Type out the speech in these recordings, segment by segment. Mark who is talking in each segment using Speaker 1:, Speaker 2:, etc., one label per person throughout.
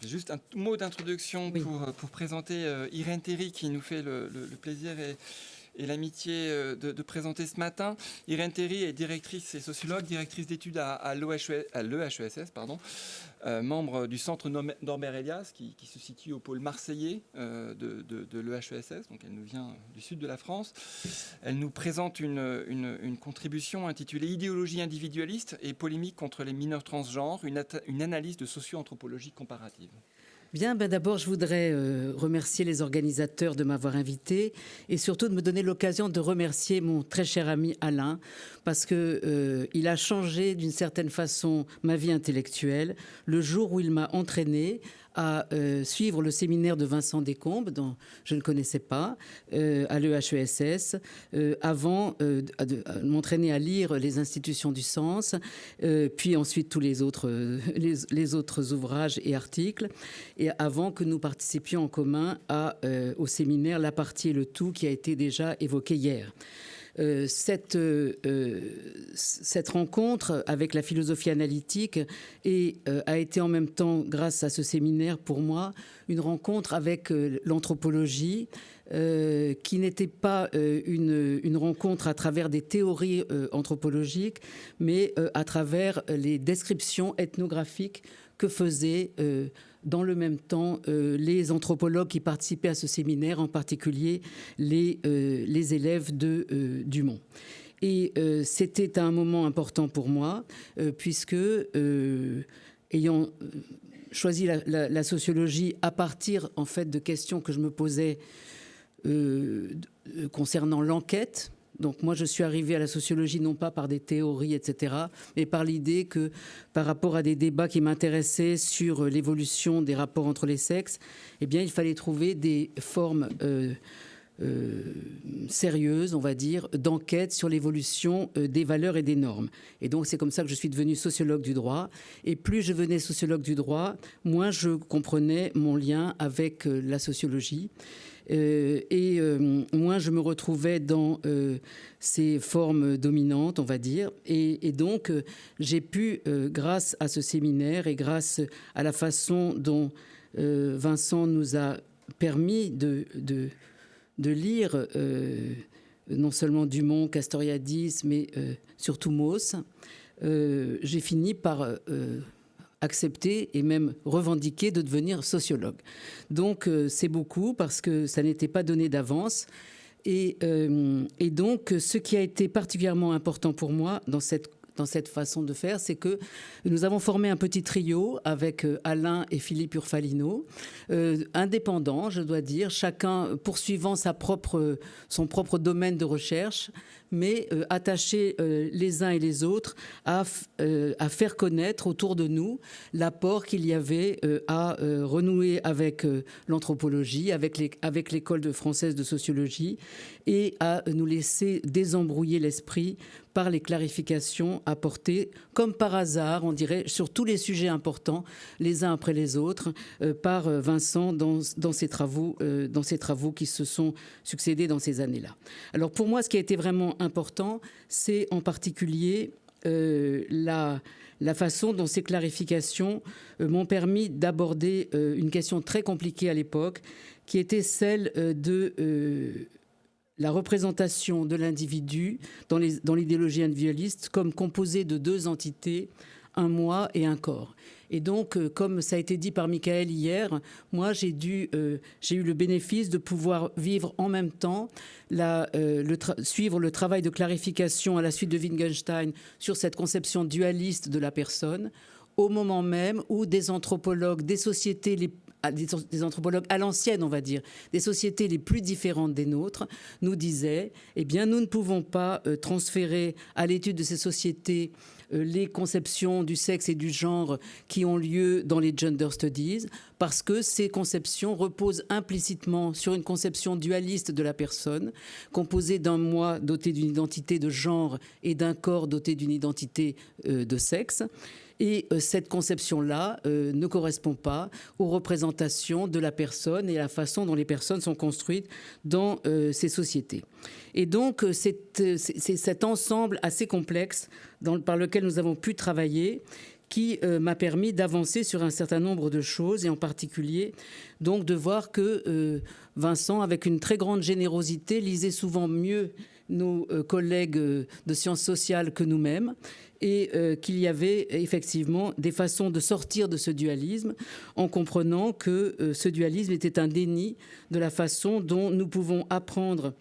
Speaker 1: Juste un mot d'introduction
Speaker 2: Oui.
Speaker 1: pour présenter Irène Théry, qui nous fait le plaisir et l'amitié de présenter ce matin. Irène Théry est directrice et sociologue, directrice d'études à l'EHESS, membre du centre Norbert Elias, qui se situe au pôle marseillais de l'EHESS, donc elle nous vient du sud de la France. Elle nous présente une contribution intitulée « Idéologie individualiste et polémique contre les mineurs transgenres, une analyse de socio-anthropologie comparative ».
Speaker 2: Bien, d'abord, je voudrais remercier les organisateurs de m'avoir invité et surtout de me donner l'occasion de remercier mon très cher ami Alain parce que il a changé d'une certaine façon ma vie intellectuelle le jour où il m'a entraîné à suivre le séminaire de Vincent Descombes, dont je ne connaissais pas, à l'EHESS, avant de m'entraîner à lire Les institutions du sens, puis ensuite tous les autres ouvrages et articles, et avant que nous participions en commun au séminaire La partie et le tout, qui a été déjà évoqué hier. Cette rencontre avec la philosophie analytique a été en même temps, grâce à ce séminaire pour moi, une rencontre avec l'anthropologie qui n'était pas une rencontre à travers des théories anthropologiques, mais à travers les descriptions ethnographiques que faisaient dans le même temps les anthropologues qui participaient à ce séminaire, en particulier les élèves de Dumont. Et c'était un moment important pour moi, puisque ayant choisi la sociologie à partir en fait de questions que je me posais concernant l'enquête. Donc moi, je suis arrivée à la sociologie non pas par des théories, etc., mais par l'idée que par rapport à des débats qui m'intéressaient sur l'évolution des rapports entre les sexes, eh bien, il fallait trouver des formes sérieuses, on va dire, d'enquête sur l'évolution des valeurs et des normes. Et donc, c'est comme ça que je suis devenue sociologue du droit. Et plus je venais sociologue du droit, moins je comprenais mon lien avec la sociologie. Moi, je me retrouvais dans ces formes dominantes, on va dire. Et donc, j'ai pu, grâce à ce séminaire et grâce à la façon dont Vincent nous a permis de lire non seulement Dumont, Castoriadis, mais surtout Mauss, j'ai fini par accepter et même revendiquer de devenir sociologue. Donc c'est beaucoup parce que ça n'était pas donné d'avance. Et donc ce qui a été particulièrement important pour moi dans cette façon de faire, c'est que nous avons formé un petit trio avec Alain et Philippe Urfalino, indépendants, je dois dire, chacun poursuivant son propre domaine de recherche, mais attachés les uns et les autres à faire connaître autour de nous l'apport qu'il y avait à renouer avec l'anthropologie, avec l'école française de sociologie, et à nous laisser désembrouiller l'esprit par les clarifications apportées, comme par hasard, on dirait, sur tous les sujets importants, les uns après les autres, par Vincent dans ses travaux qui se sont succédés dans ces années-là. Alors pour moi, ce qui a été vraiment important, c'est en particulier la façon dont ces clarifications m'ont permis d'aborder une question très compliquée à l'époque, qui était celle de la représentation de l'individu dans l'idéologie individualiste comme composée de deux entités, un moi et un corps. Et donc, comme ça a été dit par Michael hier, moi, j'ai eu le bénéfice de pouvoir vivre en même temps, suivre le travail de clarification à la suite de Wittgenstein sur cette conception dualiste de la personne, au moment même où des anthropologues, des anthropologues à l'ancienne, on va dire, des sociétés les plus différentes des nôtres, nous disaient, eh bien, nous ne pouvons pas transférer à l'étude de ces sociétés les conceptions du sexe et du genre qui ont lieu dans les gender studies, parce que ces conceptions reposent implicitement sur une conception dualiste de la personne, composée d'un moi doté d'une identité de genre et d'un corps doté d'une identité de sexe. Et cette conception-là ne correspond pas aux représentations de la personne et à la façon dont les personnes sont construites dans ces sociétés. Et donc, c'est cet ensemble assez complexe par lequel nous avons pu travailler qui m'a permis d'avancer sur un certain nombre de choses, et en particulier donc de voir que Vincent, avec une très grande générosité, lisait souvent mieux nos collègues de sciences sociales que nous-mêmes, et qu'il y avait effectivement des façons de sortir de ce dualisme en comprenant que ce dualisme était un déni de la façon dont nous pouvons apprendre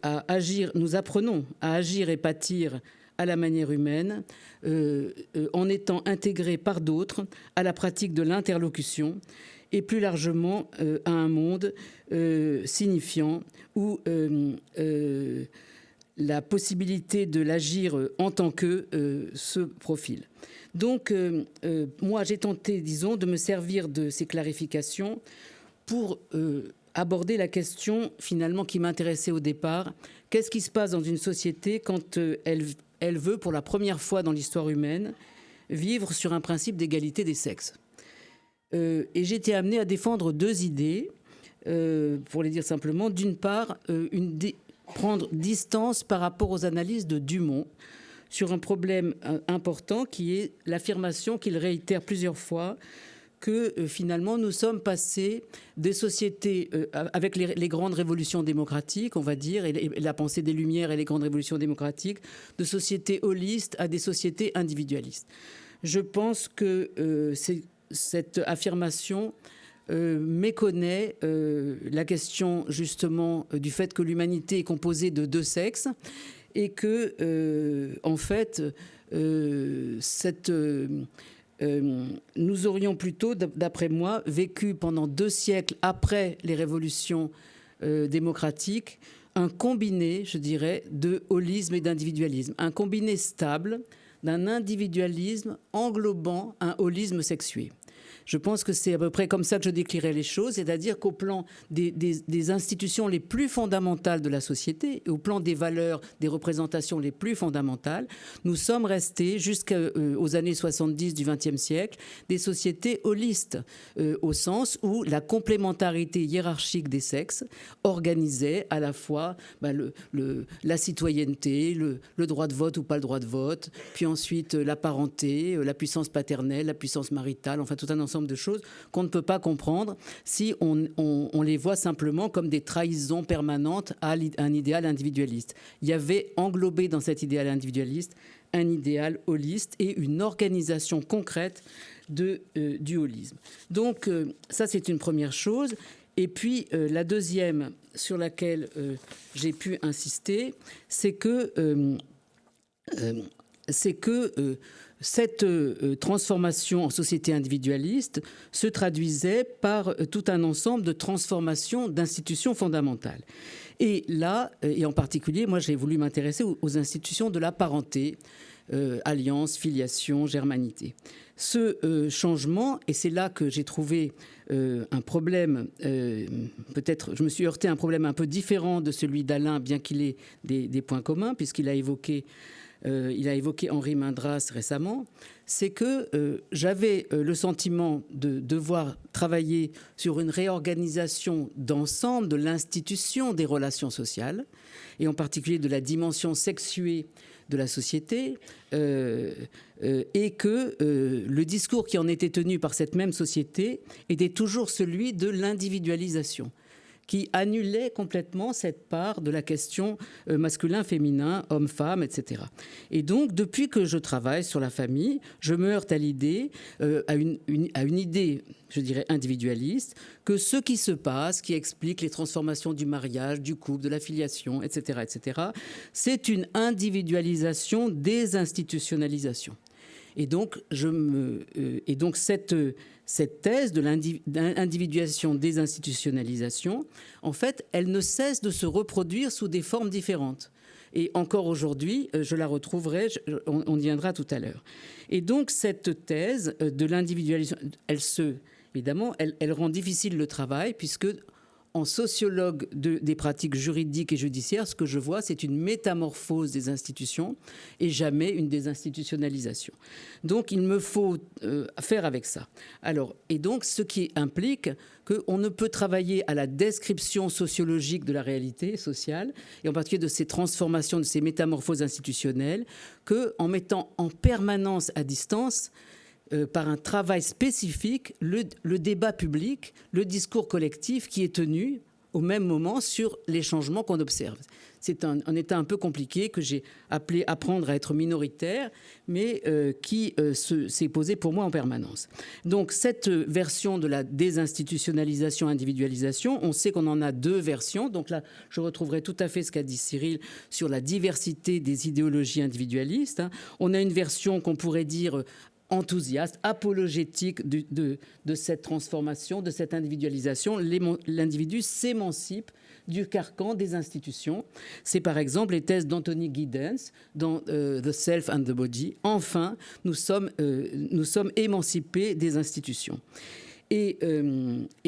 Speaker 2: à agir, nous apprenons à agir et pâtir à la manière humaine, en étant intégrés par d'autres à la pratique de l'interlocution, et plus largement à un monde signifiant où la possibilité de l'agir en tant que se profile. Donc, moi, j'ai tenté, disons, de me servir de ces clarifications pour aborder la question, finalement, qui m'intéressait au départ. Qu'est-ce qui se passe dans une société quand elle veut, pour la première fois dans l'histoire humaine, vivre sur un principe d'égalité des sexes? Et j'ai été amenée à défendre deux idées, pour les dire simplement. D'une part, prendre distance par rapport aux analyses de Dumont sur un problème important qui est l'affirmation qu'il réitère plusieurs fois que finalement nous sommes passés des sociétés avec les grandes révolutions démocratiques, on va dire, et la pensée des Lumières et les grandes révolutions démocratiques, de sociétés holistes à des sociétés individualistes. Je pense que cette affirmation méconnaît la question justement du fait que l'humanité est composée de deux sexes, et que en fait nous aurions plutôt, d'après moi, vécu pendant 2 siècles après les révolutions démocratiques un combiné, je dirais, de holisme et d'individualisme, un combiné stable d'un individualisme englobant un holisme sexué. Je pense que c'est à peu près comme ça que je décrirais les choses, c'est-à-dire qu'au plan des institutions les plus fondamentales de la société, et au plan des valeurs, des représentations les plus fondamentales, nous sommes restés jusqu'aux années 70 du XXe siècle des sociétés holistes, au sens où la complémentarité hiérarchique des sexes organisait à la fois la citoyenneté, le droit de vote ou pas le droit de vote, puis ensuite la parenté, la puissance paternelle, la puissance maritale, enfin tout un ensemble de choses qu'on ne peut pas comprendre si on les voit simplement comme des trahisons permanentes à un idéal individualiste. Il y avait englobé dans cet idéal individualiste un idéal holiste et une organisation concrète du holisme. Donc ça, c'est une première chose. Et puis la deuxième sur laquelle j'ai pu insister, c'est que cette transformation en société individualiste se traduisait par tout un ensemble de transformations d'institutions fondamentales. Et là, et en particulier, moi j'ai voulu m'intéresser aux institutions de la parenté, alliance, filiation, germanité. Ce changement, et c'est là que j'ai trouvé un problème, peut-être je me suis heurté à un problème un peu différent de celui d'Alain, bien qu'il ait des points communs, puisqu'il a évoqué Henri Mindras récemment, c'est que j'avais le sentiment de devoir travailler sur une réorganisation d'ensemble de l'institution des relations sociales, et en particulier de la dimension sexuée de la société, et que le discours qui en était tenu par cette même société était toujours celui de l'individualisation, qui annulait complètement cette part de la question masculin-féminin, homme-femme, etc. Et donc, depuis que je travaille sur la famille, je me heurte à l'idée, à une idée, je dirais, individualiste, que ce qui se passe, qui explique les transformations du mariage, du couple, de la filiation, etc., etc., c'est une individualisation des institutionnalisations. Et donc, cette thèse de l'individualisation des institutionnalisations, en fait, elle ne cesse de se reproduire sous des formes différentes. Et encore aujourd'hui, je la retrouverai, on y viendra tout à l'heure. Et donc, cette thèse de l'individualisation, évidemment, elle rend difficile le travail, puisque en sociologue des pratiques juridiques et judiciaires, ce que je vois, c'est une métamorphose des institutions et jamais une désinstitutionnalisation. Donc, il me faut faire avec ça. Alors, et donc, ce qui implique qu'on ne peut travailler à la description sociologique de la réalité sociale, et en particulier de ces transformations, de ces métamorphoses institutionnelles, qu'en mettant en permanence à distance par un travail spécifique, le débat public, le discours collectif qui est tenu au même moment sur les changements qu'on observe. C'est un état un peu compliqué que j'ai appelé apprendre à être minoritaire, mais qui s'est posé pour moi en permanence. Donc cette version de la désinstitutionnalisation, individualisation, on sait qu'on en a deux versions. Donc là, je retrouverai tout à fait ce qu'a dit Cyril sur la diversité des idéologies individualistes. On a une version qu'on pourrait dire enthousiaste, apologétique de cette transformation, de cette individualisation. L'individu s'émancipe du carcan des institutions. C'est par exemple les thèses d'Anthony Giddens dans The Self and the Body. Enfin, nous sommes émancipés des institutions. Et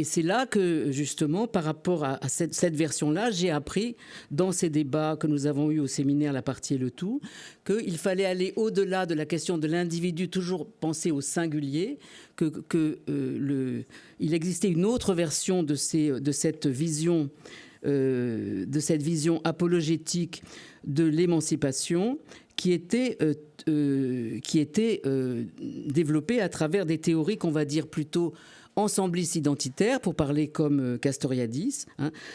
Speaker 2: c'est là que, justement, par rapport à cette version-là, j'ai appris, dans ces débats que nous avons eus au séminaire La Partie et le Tout, qu'il fallait aller au-delà de la question de l'individu, toujours penser au singulier, il existait une autre version de cette vision apologétique de l'émancipation qui était développée à travers des théories qu'on va dire plutôt ensembliste identitaire, pour parler comme Castoriadis,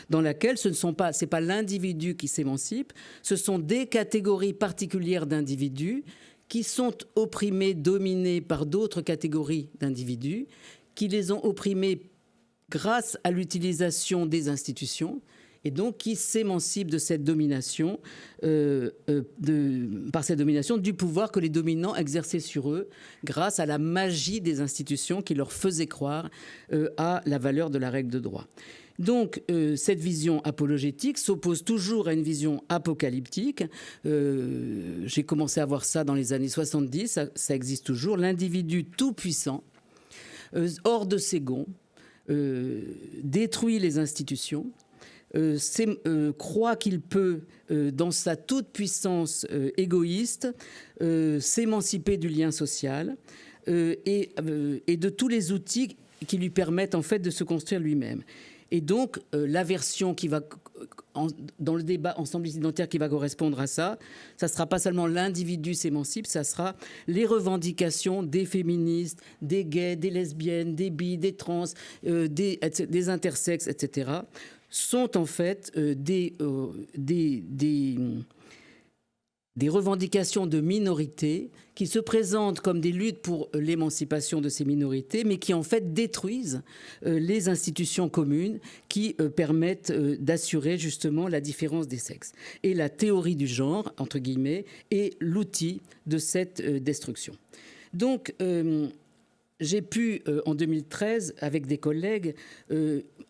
Speaker 2: dans laquelle c'est pas l'individu qui s'émancipe, ce sont des catégories particulières d'individus qui sont opprimés, dominés par d'autres catégories d'individus, qui les ont opprimés grâce à l'utilisation des institutions, et donc qui s'émancipent de cette domination, par cette domination du pouvoir que les dominants exerçaient sur eux, grâce à la magie des institutions qui leur faisaient croire à la valeur de la règle de droit. Donc, cette vision apologétique s'oppose toujours à une vision apocalyptique. J'ai commencé à voir ça dans les années 70, ça existe toujours. L'individu tout-puissant, hors de ses gonds, détruit les institutions, croit qu'il peut, dans sa toute-puissance égoïste, s'émanciper du lien social et de tous les outils qui lui permettent en fait de se construire lui-même. Et donc, la version qui va, dans le débat ensembliste identitaire qui va correspondre à ça, ça ne sera pas seulement l'individu s'émancipe, ça sera les revendications des féministes, des gays, des lesbiennes, des bi, des trans, des intersexes, etc., sont en fait des revendications de minorités qui se présentent comme des luttes pour l'émancipation de ces minorités, mais qui en fait détruisent les institutions communes qui permettent d'assurer justement la différence des sexes. Et la théorie du genre, entre guillemets, est l'outil de cette destruction. Donc, j'ai pu, en 2013, avec des collègues,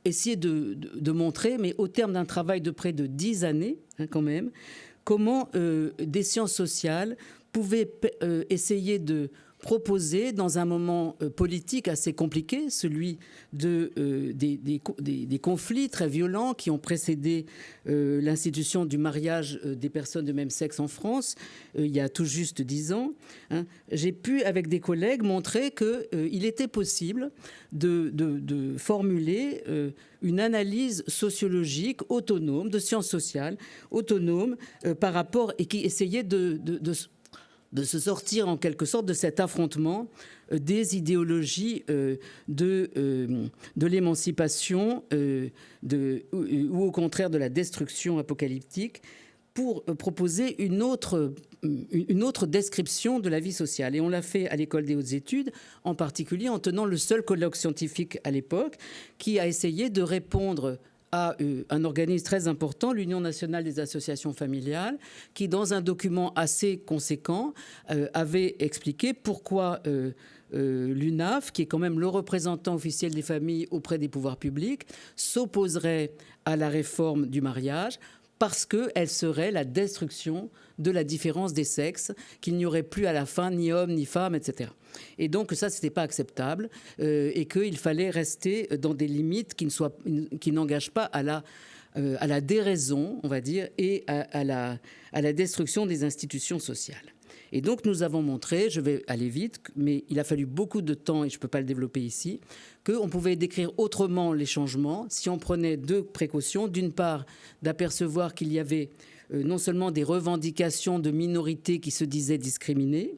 Speaker 2: essayer de montrer, mais au terme d'un travail de près de 10 années, quand même, comment des sciences sociales pouvaient essayer de proposer, dans un moment politique assez compliqué, celui des conflits très violents qui ont précédé l'institution du mariage des personnes de même sexe en France, il y a tout juste 10 ans, j'ai pu, avec des collègues, montrer qu'il était possible de formuler une analyse sociologique autonome, de sciences sociales, autonome, par rapport, et qui essayait de se sortir en quelque sorte de cet affrontement des idéologies de l'émancipation ou au contraire de la destruction apocalyptique, pour proposer une autre description de la vie sociale. Et on l'a fait à l'École des hautes études, en particulier en tenant le seul colloque scientifique à l'époque qui a essayé de répondre à un organisme très important, l'Union nationale des associations familiales, qui, dans un document assez conséquent, avait expliqué pourquoi l'UNAF, qui est quand même le représentant officiel des familles auprès des pouvoirs publics, s'opposerait à la réforme du mariage parce qu'elle serait la destruction de la différence des sexes, qu'il n'y aurait plus à la fin ni hommes ni femmes, etc. Et donc ça, ce n'était pas acceptable et qu'il fallait rester dans des limites qui n'engagent pas à la déraison, on va dire, et à la destruction des institutions sociales. Et donc nous avons montré, je vais aller vite, mais il a fallu beaucoup de temps, et je ne peux pas le développer ici, qu'on pouvait décrire autrement les changements si on prenait deux précautions. D'une part, d'apercevoir qu'il y avait non seulement des revendications de minorités qui se disaient discriminées,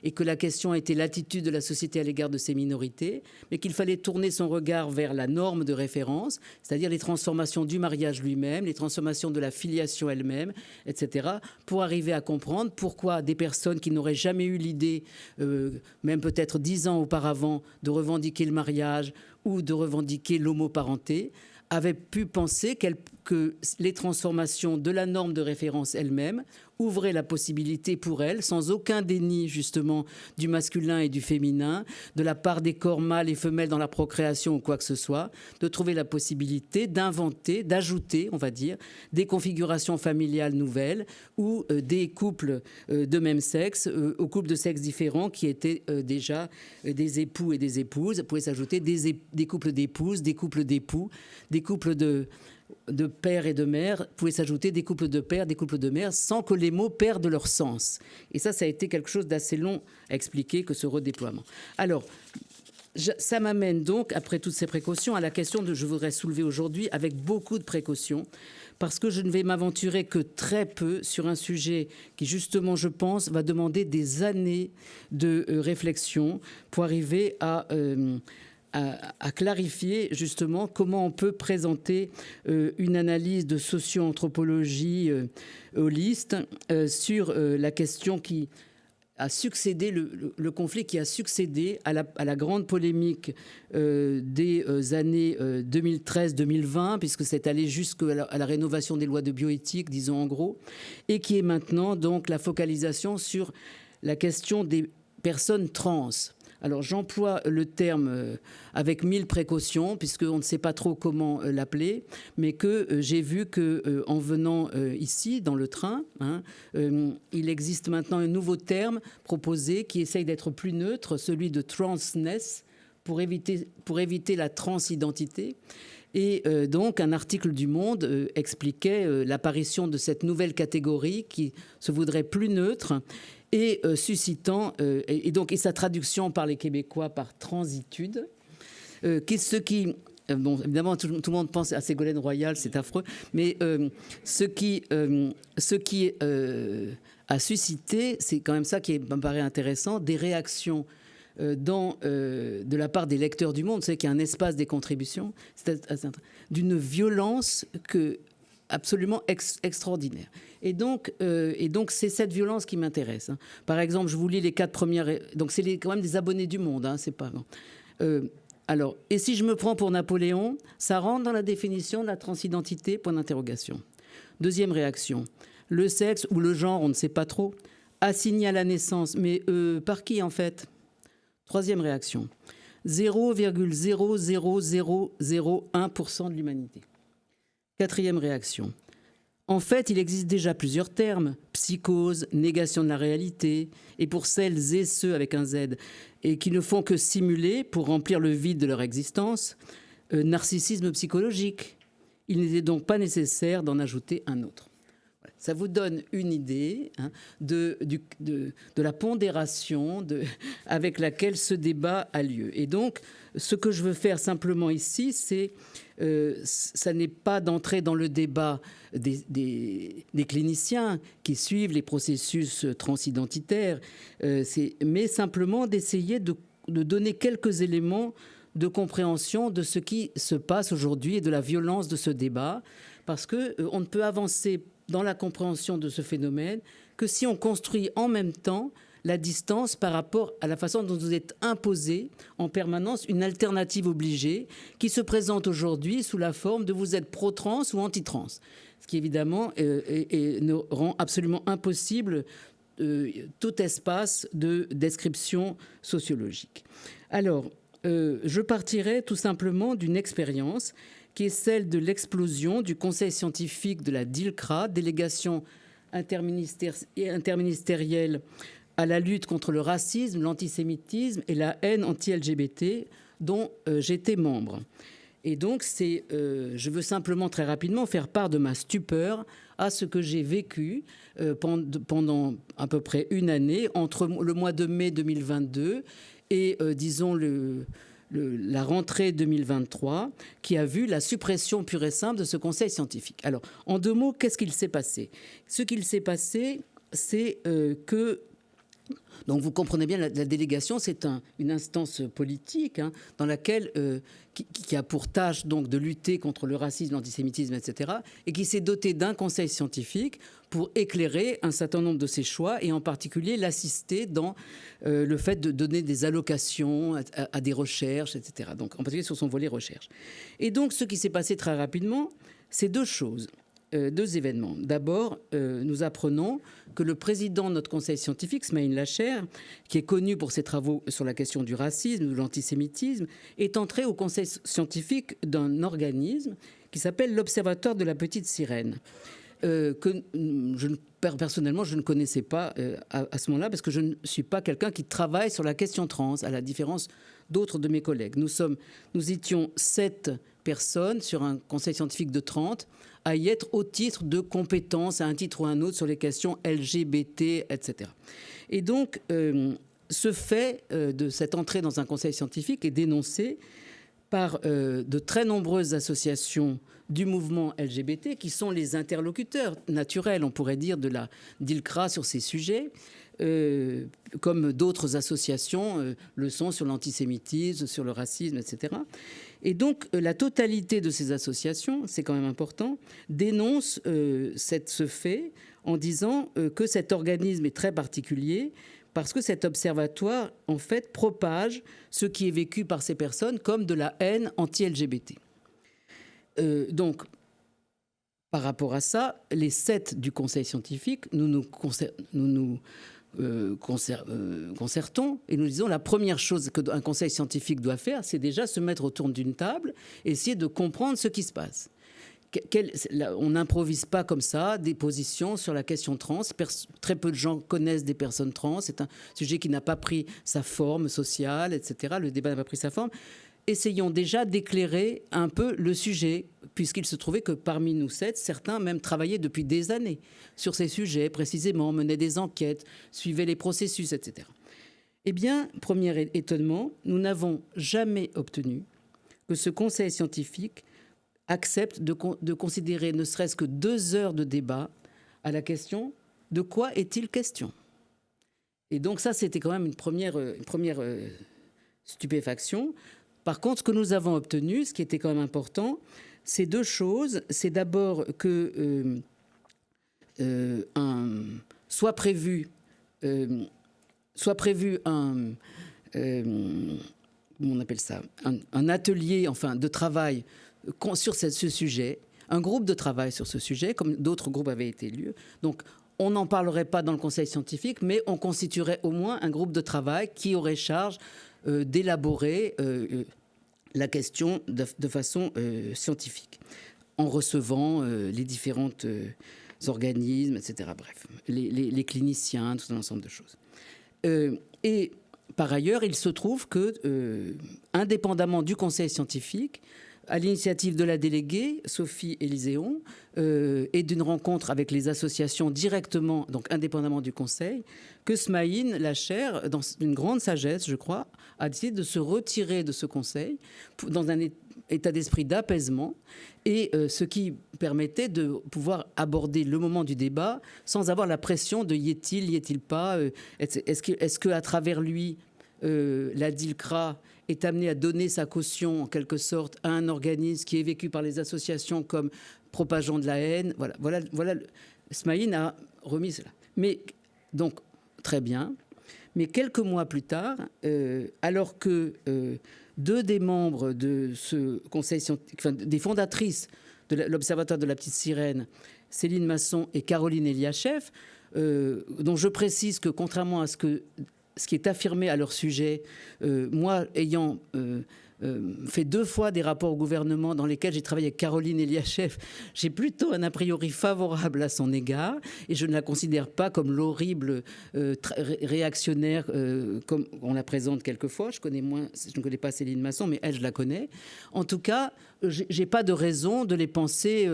Speaker 2: et que la question était l'attitude de la société à l'égard de ces minorités, mais qu'il fallait tourner son regard vers la norme de référence, c'est-à-dire les transformations du mariage lui-même, les transformations de la filiation elle-même, etc., pour arriver à comprendre pourquoi des personnes qui n'auraient jamais eu l'idée, même peut-être 10 ans auparavant, de revendiquer le mariage ou de revendiquer l'homoparenté, avaient pu penser que les transformations de la norme de référence elle-même ouvraient la possibilité pour elles, sans aucun déni justement du masculin et du féminin, de la part des corps mâles et femelles dans la procréation ou quoi que ce soit, de trouver la possibilité d'inventer, d'ajouter, on va dire, des configurations familiales nouvelles ou des couples de même sexe, aux couples de sexes différents qui étaient déjà des époux et des épouses. Vous pouvez s'ajouter des couples d'épouses, des couples d'époux, des couples de père et de mère, pouvait s'ajouter des couples de pères, des couples de mères, sans que les mots perdent leur sens. Et ça a été quelque chose d'assez long à expliquer que ce redéploiement. Alors, ça m'amène donc, après toutes ces précautions, à la question que je voudrais soulever aujourd'hui avec beaucoup de précautions, parce que je ne vais m'aventurer que très peu sur un sujet qui, justement, je pense, va demander des années de réflexion pour arriver à clarifier justement comment on peut présenter une analyse de socio-anthropologie holiste sur la question qui a succédé, le conflit qui a succédé à la grande polémique des années 2013-2020, puisque c'est allé jusqu'à la rénovation des lois de bioéthique, disons en gros, et qui est maintenant donc la focalisation sur la question des personnes trans. Alors j'emploie le terme avec 1000 précautions, puisqu'on ne sait pas trop comment l'appeler, mais que j'ai vu qu'en venant ici, dans le train, il existe maintenant un nouveau terme proposé qui essaye d'être plus neutre, celui de transness, pour éviter la transidentité. Et donc, un article du Monde expliquait l'apparition de cette nouvelle catégorie qui se voudrait plus neutre et suscitant, et sa traduction par les Québécois par transitude, bon, évidemment, tout le monde pense à Ségolène Royal, c'est affreux, mais ce qui a suscité, c'est quand même ça qui me paraît intéressant, des réactions de la part des lecteurs du Monde. Vous savez qu'il y a un espace des contributions, d'une violence absolument extraordinaire. Et donc c'est cette violence qui m'intéresse. Par exemple, je vous lis les 4 premières... Donc, c'est quand même des abonnés du Monde, c'est pas... Bon. Alors, et si je me prends pour Napoléon, ça rentre dans la définition de la transidentité, point d'interrogation. Deuxième réaction, le sexe ou le genre, on ne sait pas trop, assigné à la naissance, mais par qui en fait? Troisième réaction, 0,00001% de l'humanité. Quatrième réaction, en fait, il existe déjà plusieurs termes, psychose, négation de la réalité, et pour celles et ceux avec un Z, et qui ne font que simuler, pour remplir le vide de leur existence, narcissisme psychologique. Il n'était donc pas nécessaire d'en ajouter un autre. Ça vous donne une idée de la pondération avec laquelle ce débat a lieu. Et donc, ce que je veux faire simplement ici, ça n'est pas d'entrer dans le débat des cliniciens qui suivent les processus transidentitaires, mais simplement d'essayer de donner quelques éléments de compréhension de ce qui se passe aujourd'hui et de la violence de ce débat, parce qu'on ne peut avancer dans la compréhension de ce phénomène que si on construit en même temps la distance par rapport à la façon dont vous êtes imposé en permanence une alternative obligée qui se présente aujourd'hui sous la forme de vous êtes pro-trans ou anti-trans. Ce qui évidemment nous rend absolument impossible tout espace de description sociologique. Alors, je partirai tout simplement d'une expérience qui est celle de l'explosion du Conseil scientifique de la DILCRA, délégation interministérielle à la lutte contre le racisme, l'antisémitisme et la haine anti-LGBT, dont j'étais membre. Et donc, je veux simplement très rapidement faire part de ma stupeur à ce que j'ai vécu pendant à peu près une année, entre le mois de mai 2022 et, disons, la rentrée 2023 qui a vu la suppression pure et simple de ce conseil scientifique. Alors, en 2 mots, qu'est-ce qu'il s'est passé ? Ce qu'il s'est passé, c'est que... Donc vous comprenez bien, la délégation, c'est une instance politique dans laquelle, qui a pour tâche donc, de lutter contre le racisme, l'antisémitisme, etc., et qui s'est dotée d'un conseil scientifique pour éclairer un certain nombre de ses choix, et en particulier l'assister dans le fait de donner des allocations à des recherches, etc., donc en particulier sur son volet recherche. Et donc ce qui s'est passé très rapidement, c'est 2 choses. 2 événements. D'abord, nous apprenons que le président de notre conseil scientifique, Smaïn Lacher, qui est connu pour ses travaux sur la question du racisme, de l'antisémitisme, est entré au conseil scientifique d'un organisme qui s'appelle l'Observatoire de la Petite Sirène, que personnellement, je ne connaissais pas à ce moment-là, parce que je ne suis pas quelqu'un qui travaille sur la question trans, à la différence d'autres de mes collègues. Nous étions 7 personnes sur un conseil scientifique de 30 à y être au titre de compétences à un titre ou à un autre sur les questions LGBT, etc. Et donc, ce fait de cette entrée dans un conseil scientifique est dénoncé par de très nombreuses associations du mouvement LGBT qui sont les interlocuteurs naturels, on pourrait dire, de la DILCRA sur ces sujets, comme d'autres associations le sont sur l'antisémitisme, sur le racisme, etc. Et donc, la totalité de ces associations, c'est quand même important, dénonce ce fait en disant que cet organisme est très particulier parce que cet observatoire, en fait, propage ce qui est vécu par ces personnes comme de la haine anti-LGBT. Donc, par rapport à ça, les 7 du conseil scientifique, nous nous concertons et nous disons la première chose qu'un conseil scientifique doit faire, c'est déjà se mettre autour d'une table et essayer de comprendre ce qui se passe. On n'improvise pas comme ça des positions sur la question trans. Très peu de gens connaissent des personnes trans. C'est un sujet qui n'a pas pris sa forme sociale, etc. Le débat n'a pas pris sa forme. Essayons déjà d'éclairer un peu le sujet, puisqu'il se trouvait que parmi nous 7, certains même travaillaient depuis des années sur ces sujets, précisément, menaient des enquêtes, suivaient les processus, etc. Eh bien, premier étonnement, nous n'avons jamais obtenu que ce conseil scientifique accepte de considérer ne serait-ce que 2 heures de débat à la question « De quoi est-il question ?» Et donc ça, c'était quand même une première stupéfaction. Par contre, ce que nous avons obtenu, ce qui était quand même important, c'est 2 choses. C'est d'abord que soit prévu un atelier, enfin, de travail sur ce sujet, un groupe de travail sur ce sujet, comme d'autres groupes avaient été élus. Donc, on n'en parlerait pas dans le conseil scientifique, mais on constituerait au moins un groupe de travail qui aurait charge d'élaborer la question de façon scientifique, en recevant les différents organismes, etc. Bref, les cliniciens, tout un ensemble de choses. Et par ailleurs, il se trouve que, indépendamment du conseil scientifique, à l'initiative de la déléguée, Sophie Élyséon, et d'une rencontre avec les associations directement, donc indépendamment du Conseil, que Smaïn Lacher, dans une grande sagesse, je crois, a décidé de se retirer de ce Conseil dans un état d'esprit d'apaisement, et ce qui permettait de pouvoir aborder le moment du débat sans avoir la pression de y est-il pas, est-ce qu'à travers lui, la DILCRA est amenée à donner sa caution, en quelque sorte, à un organisme qui est vécu par les associations comme propageant de la haine. Voilà. Smaïn a remis cela. Mais, donc, très bien. Mais quelques mois plus tard, alors que 2 des membres de ce conseil scientifique, enfin, des fondatrices de l'Observatoire de la Petite Sirène, Céline Masson et Caroline Eliachev, dont je précise que, contrairement à ce qui est affirmé à leur sujet, moi ayant fait 2 fois des rapports au gouvernement dans lesquels j'ai travaillé avec Caroline Eliachev, j'ai plutôt un a priori favorable à son égard et je ne la considère pas comme l'horrible réactionnaire comme on la présente quelquefois. Je ne connais pas Céline Masson, mais elle, je la connais. En tout cas, j'ai pas de raison de les penser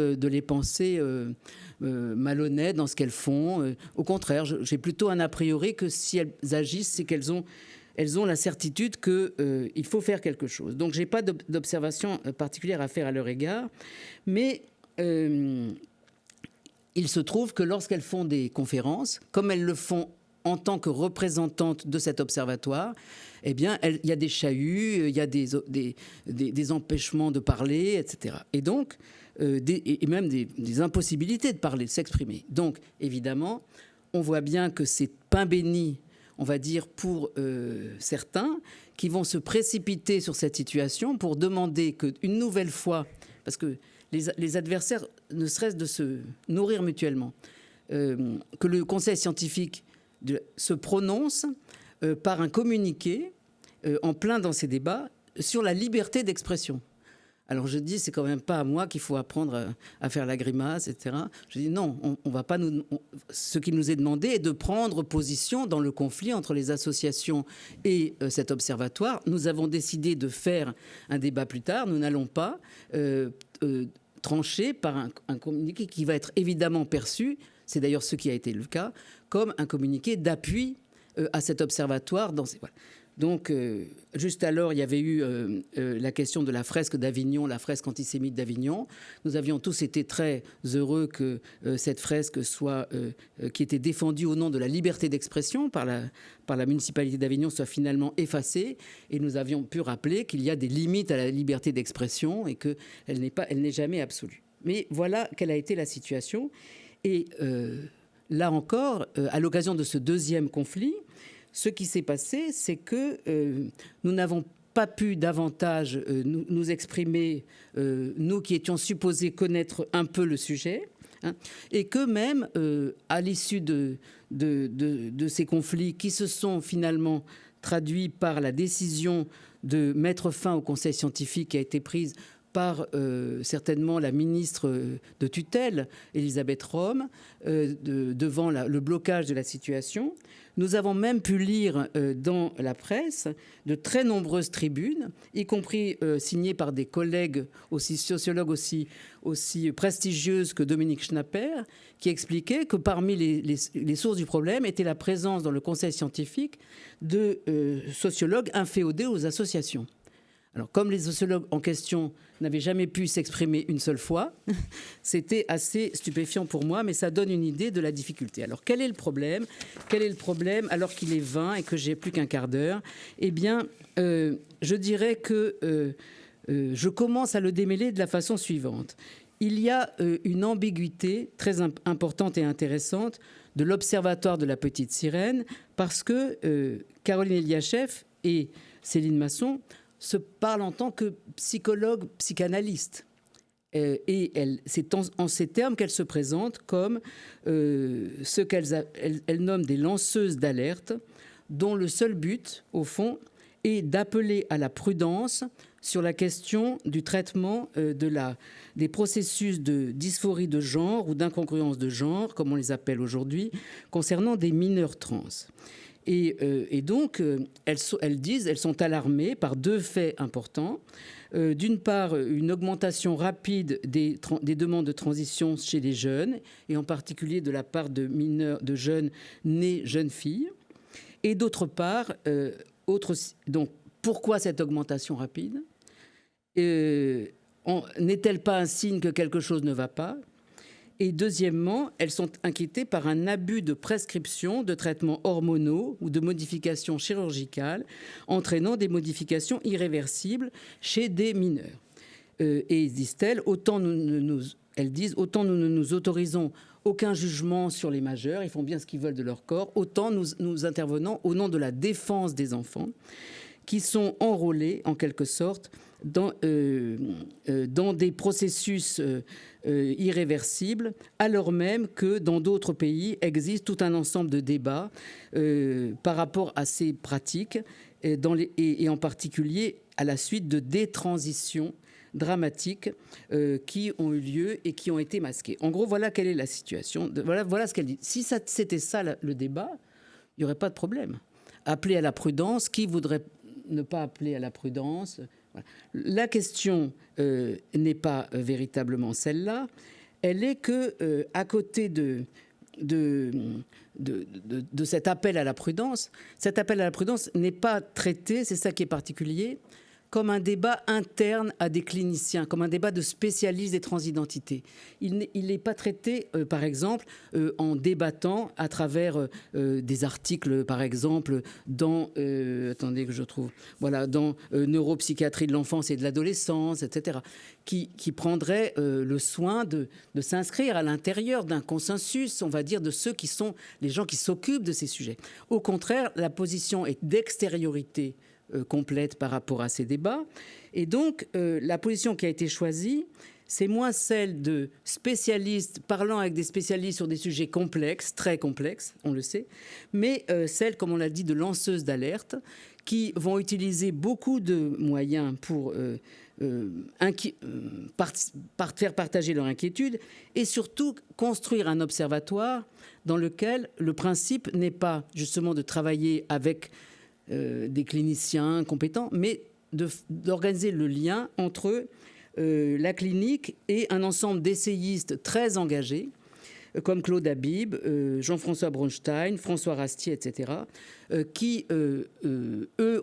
Speaker 2: malhonnêtes dans ce qu'elles font. Au contraire, j'ai plutôt un a priori que si elles agissent, c'est qu'elles ont elles ont la certitude qu'il faut faire quelque chose. Donc je n'ai pas d'observation particulière à faire à leur égard, mais il se trouve que lorsqu'elles font des conférences, comme elles le font en tant que représentantes de cet observatoire, eh bien, il y a des chahuts, il y a des empêchements de parler, etc. Et donc, et même des impossibilités de parler, de s'exprimer. Donc, évidemment, on voit bien que c'est pain béni, on va dire, pour certains, qui vont se précipiter sur cette situation pour demander qu'une nouvelle fois, parce que les adversaires ne cessent de se nourrir mutuellement, que le conseil scientifique se prononce par un communiqué en plein dans ces débats sur la liberté d'expression. Alors je dis, c'est quand même pas à moi qu'il faut apprendre à faire la grimace, etc. Je dis non, on va pas ce qui nous est demandé est de prendre position dans le conflit entre les associations et cet observatoire. Nous avons décidé de faire un débat plus tard. Nous n'allons pas trancher par un communiqué qui va être évidemment perçu, c'est d'ailleurs ce qui a été le cas, comme un communiqué d'appui à cet observatoire. Voilà. Donc, juste alors, il y avait eu la question de la fresque d'Avignon, la fresque antisémite d'Avignon. Nous avions tous été très heureux que cette fresque qui était défendue au nom de la liberté d'expression par la municipalité d'Avignon, soit finalement effacée. Et nous avions pu rappeler qu'il y a des limites à la liberté d'expression et qu'elle n'est jamais absolue. Mais voilà quelle a été la situation. Et là encore, à l'occasion de ce deuxième conflit, ce qui s'est passé, c'est que nous n'avons pas pu davantage nous exprimer, nous qui étions supposés connaître un peu le sujet, hein, et que même à l'issue de ces conflits qui se sont finalement traduits par la décision de mettre fin au conseil scientifique qui a été prise par certainement la ministre de tutelle, Elisabeth Rome, devant le blocage de la situation. Nous avons même pu lire dans la presse de très nombreuses tribunes, y compris signées par des collègues, aussi sociologues aussi prestigieuses que Dominique Schnapper, qui expliquaient que parmi les sources du problème était la présence dans le conseil scientifique de sociologues inféodés aux associations. Alors, comme les sociologues en question n'avaient jamais pu s'exprimer une seule fois, c'était assez stupéfiant pour moi, mais ça donne une idée de la difficulté. Alors, quel est le problème ? Quel est le problème alors qu'il est 20 et que j'ai plus qu'un quart d'heure ? Eh bien, je dirais que je commence à le démêler de la façon suivante. Il y a une ambiguïté très importante et intéressante de l'Observatoire de la Petite Sirène, parce que Caroline Eliachev et Céline Masson se parlent en tant que psychologues, psychanalystes. Et c'est en ces termes qu'elles se présentent comme ce qu'elles nomment des lanceuses d'alerte, dont le seul but, au fond, est d'appeler à la prudence sur la question du traitement des processus de dysphorie de genre ou d'incongruence de genre, comme on les appelle aujourd'hui, concernant des mineurs trans. Et donc, elles sont alarmées par deux faits importants. D'une part, une augmentation rapide des demandes de transition chez les jeunes, et en particulier de la part de mineurs, de jeunes nés jeunes filles. Et d'autre part, donc, pourquoi cette augmentation rapide ? N'est-elle pas un signe que quelque chose ne va pas ? Et deuxièmement, elles sont inquiétées par un abus de prescription de traitements hormonaux ou de modifications chirurgicales entraînant des modifications irréversibles chez des mineurs. Et disent-elles, autant nous ne nous autorisons aucun jugement sur les majeurs, ils font bien ce qu'ils veulent de leur corps, autant nous intervenons au nom de la défense des enfants qui sont enrôlés, en quelque sorte, dans des processus irréversibles, alors même que dans d'autres pays existe tout un ensemble de débats par rapport à ces pratiques, et en particulier à la suite de détransitions dramatiques qui ont eu lieu et qui ont été masquées. En gros, voilà quelle est la situation. Voilà ce qu'elle dit. Si c'était ça le débat, il n'y aurait pas de problème. Appeler à la prudence, qui voudrait ne pas appeler à la prudence ? Voilà. La question n'est pas véritablement celle-là. Elle est que, à côté de cet appel à la prudence. Cet appel à la prudence n'est pas traité, c'est ça qui est particulier, comme un débat interne à des cliniciens, comme un débat de spécialistes des transidentités. Il n'est pas traité, par exemple, en débattant à travers des articles, par exemple, dans, attendez que je trouve, voilà, dans Neuropsychiatrie de l'enfance et de l'adolescence, etc., qui prendrait le soin de s'inscrire à l'intérieur d'un consensus, on va dire, de ceux qui sont les gens qui s'occupent de ces sujets. Au contraire, la position est d'extériorité complète par rapport à ces débats. Et donc, la position qui a été choisie, c'est moins celle de spécialistes parlant avec des spécialistes sur des sujets complexes, très complexes, on le sait, mais celle, comme on l'a dit, de lanceuses d'alerte, qui vont utiliser beaucoup de moyens pour faire partager leur inquiétude et surtout construire un observatoire dans lequel le principe n'est pas justement de travailler avec des cliniciens compétents, mais d'organiser le lien entre la clinique et un ensemble d'essayistes très engagés, comme Claude Habib, Jean-François Bronstein, François Rastier, etc., qui, eux,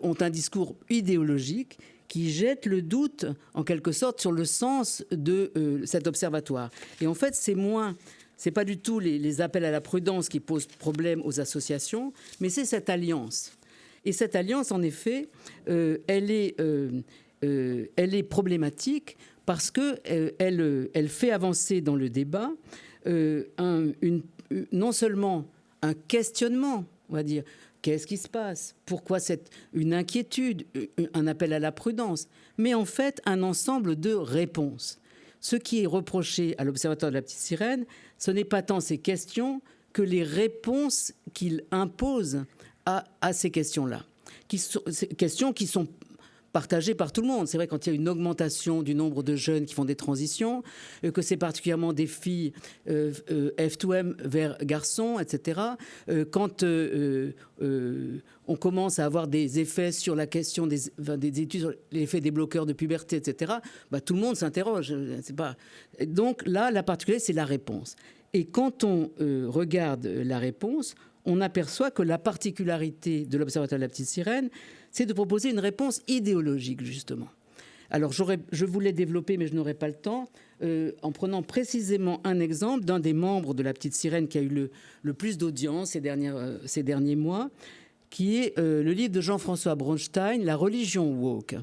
Speaker 2: ont un discours idéologique qui jette le doute, en quelque sorte, sur le sens de cet observatoire. Et en fait, c'est pas du tout les appels à la prudence qui posent problème aux associations, mais c'est cette alliance. Et cette alliance, en effet, elle est problématique parce qu'elle fait avancer dans le débat non seulement un questionnement, on va dire, qu'est-ce qui se passe? Pourquoi une inquiétude, un appel à la prudence? Mais en fait, un ensemble de réponses. Ce qui est reproché à l'Observatoire de la Petite Sirène, ce n'est pas tant ces questions que les réponses qu'il impose à ces questions-là. Ces questions qui sont partagées par tout le monde. C'est vrai, quand il y a une augmentation du nombre de jeunes qui font des transitions, que c'est particulièrement des filles F2M vers garçons, etc. Quand on commence à avoir des effets sur la question des études sur l'effet des bloqueurs de puberté, etc., tout le monde s'interroge. Donc là, la particularité, c'est la réponse. Et quand on regarde la réponse, on aperçoit que la particularité de l'Observatoire de la Petite Sirène, c'est de proposer une réponse idéologique, justement. Alors, je voulais développer, mais je n'aurai pas le temps, en prenant précisément un exemple d'un des membres de la Petite Sirène qui a eu le plus d'audience ces derniers mois, qui est le livre de Jean-François Bronstein, « La religion woke ».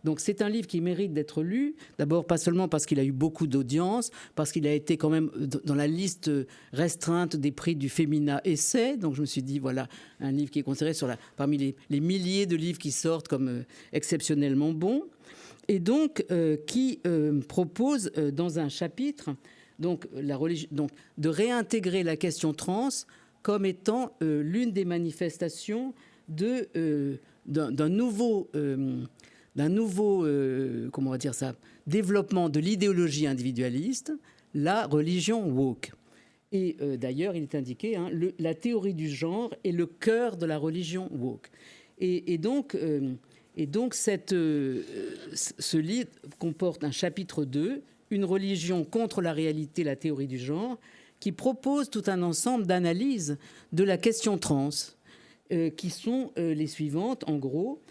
Speaker 2: Donc c'est un livre qui mérite d'être lu, d'abord pas seulement parce qu'il a eu beaucoup d'audience, parce qu'il a été quand même dans la liste restreinte des prix du Femina Essai, donc je me suis dit voilà, un livre qui est considéré parmi les milliers de livres qui sortent comme exceptionnellement bons, et donc qui propose dans un chapitre donc, de réintégrer la question trans comme étant l'une des manifestations d'un nouveau comment on va dire ça, développement de l'idéologie individualiste, la religion woke. Et d'ailleurs, il est indiqué, la théorie du genre est le cœur de la religion woke. Et donc ce livre comporte un chapitre 2, une religion contre la réalité, la théorie du genre, qui propose tout un ensemble d'analyses de la question trans, qui sont les suivantes, en gros.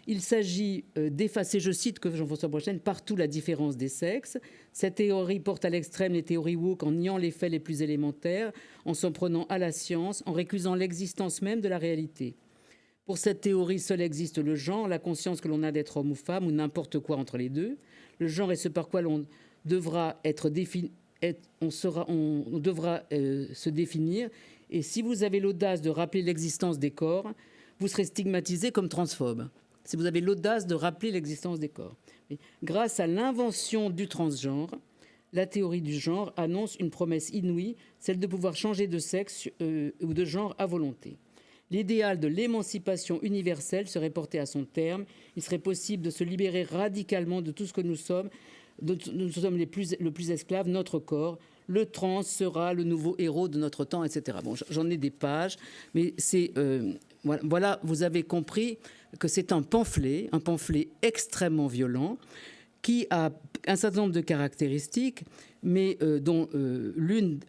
Speaker 2: Il s'agit d'effacer, je cite que Jean-François Bronstein, partout la différence des sexes. Cette théorie porte à l'extrême les théories woke en niant les faits les plus élémentaires, en s'en prenant à la science, en récusant l'existence même de la réalité. Pour cette théorie, seul existe le genre, la conscience que l'on a d'être homme ou femme, ou n'importe quoi entre les deux. Le genre est ce par quoi l'on devra être défini, on devra se définir. Et si vous avez l'audace de rappeler l'existence des corps, vous serez stigmatisé comme transphobe. Si vous avez l'audace de rappeler l'existence des corps. Et grâce à l'invention du transgenre, la théorie du genre annonce une promesse inouïe, celle de pouvoir changer de sexe ou de genre à volonté. L'idéal de l'émancipation universelle serait porté à son terme. Il serait possible de se libérer radicalement de tout ce que nous sommes. Nous sommes le plus esclaves, notre corps. Le trans sera le nouveau héros de notre temps, etc. Bon, j'en ai des pages, mais c'est... Voilà, vous avez compris que c'est un pamphlet extrêmement violent qui a un certain nombre de caractéristiques, mais dont l'une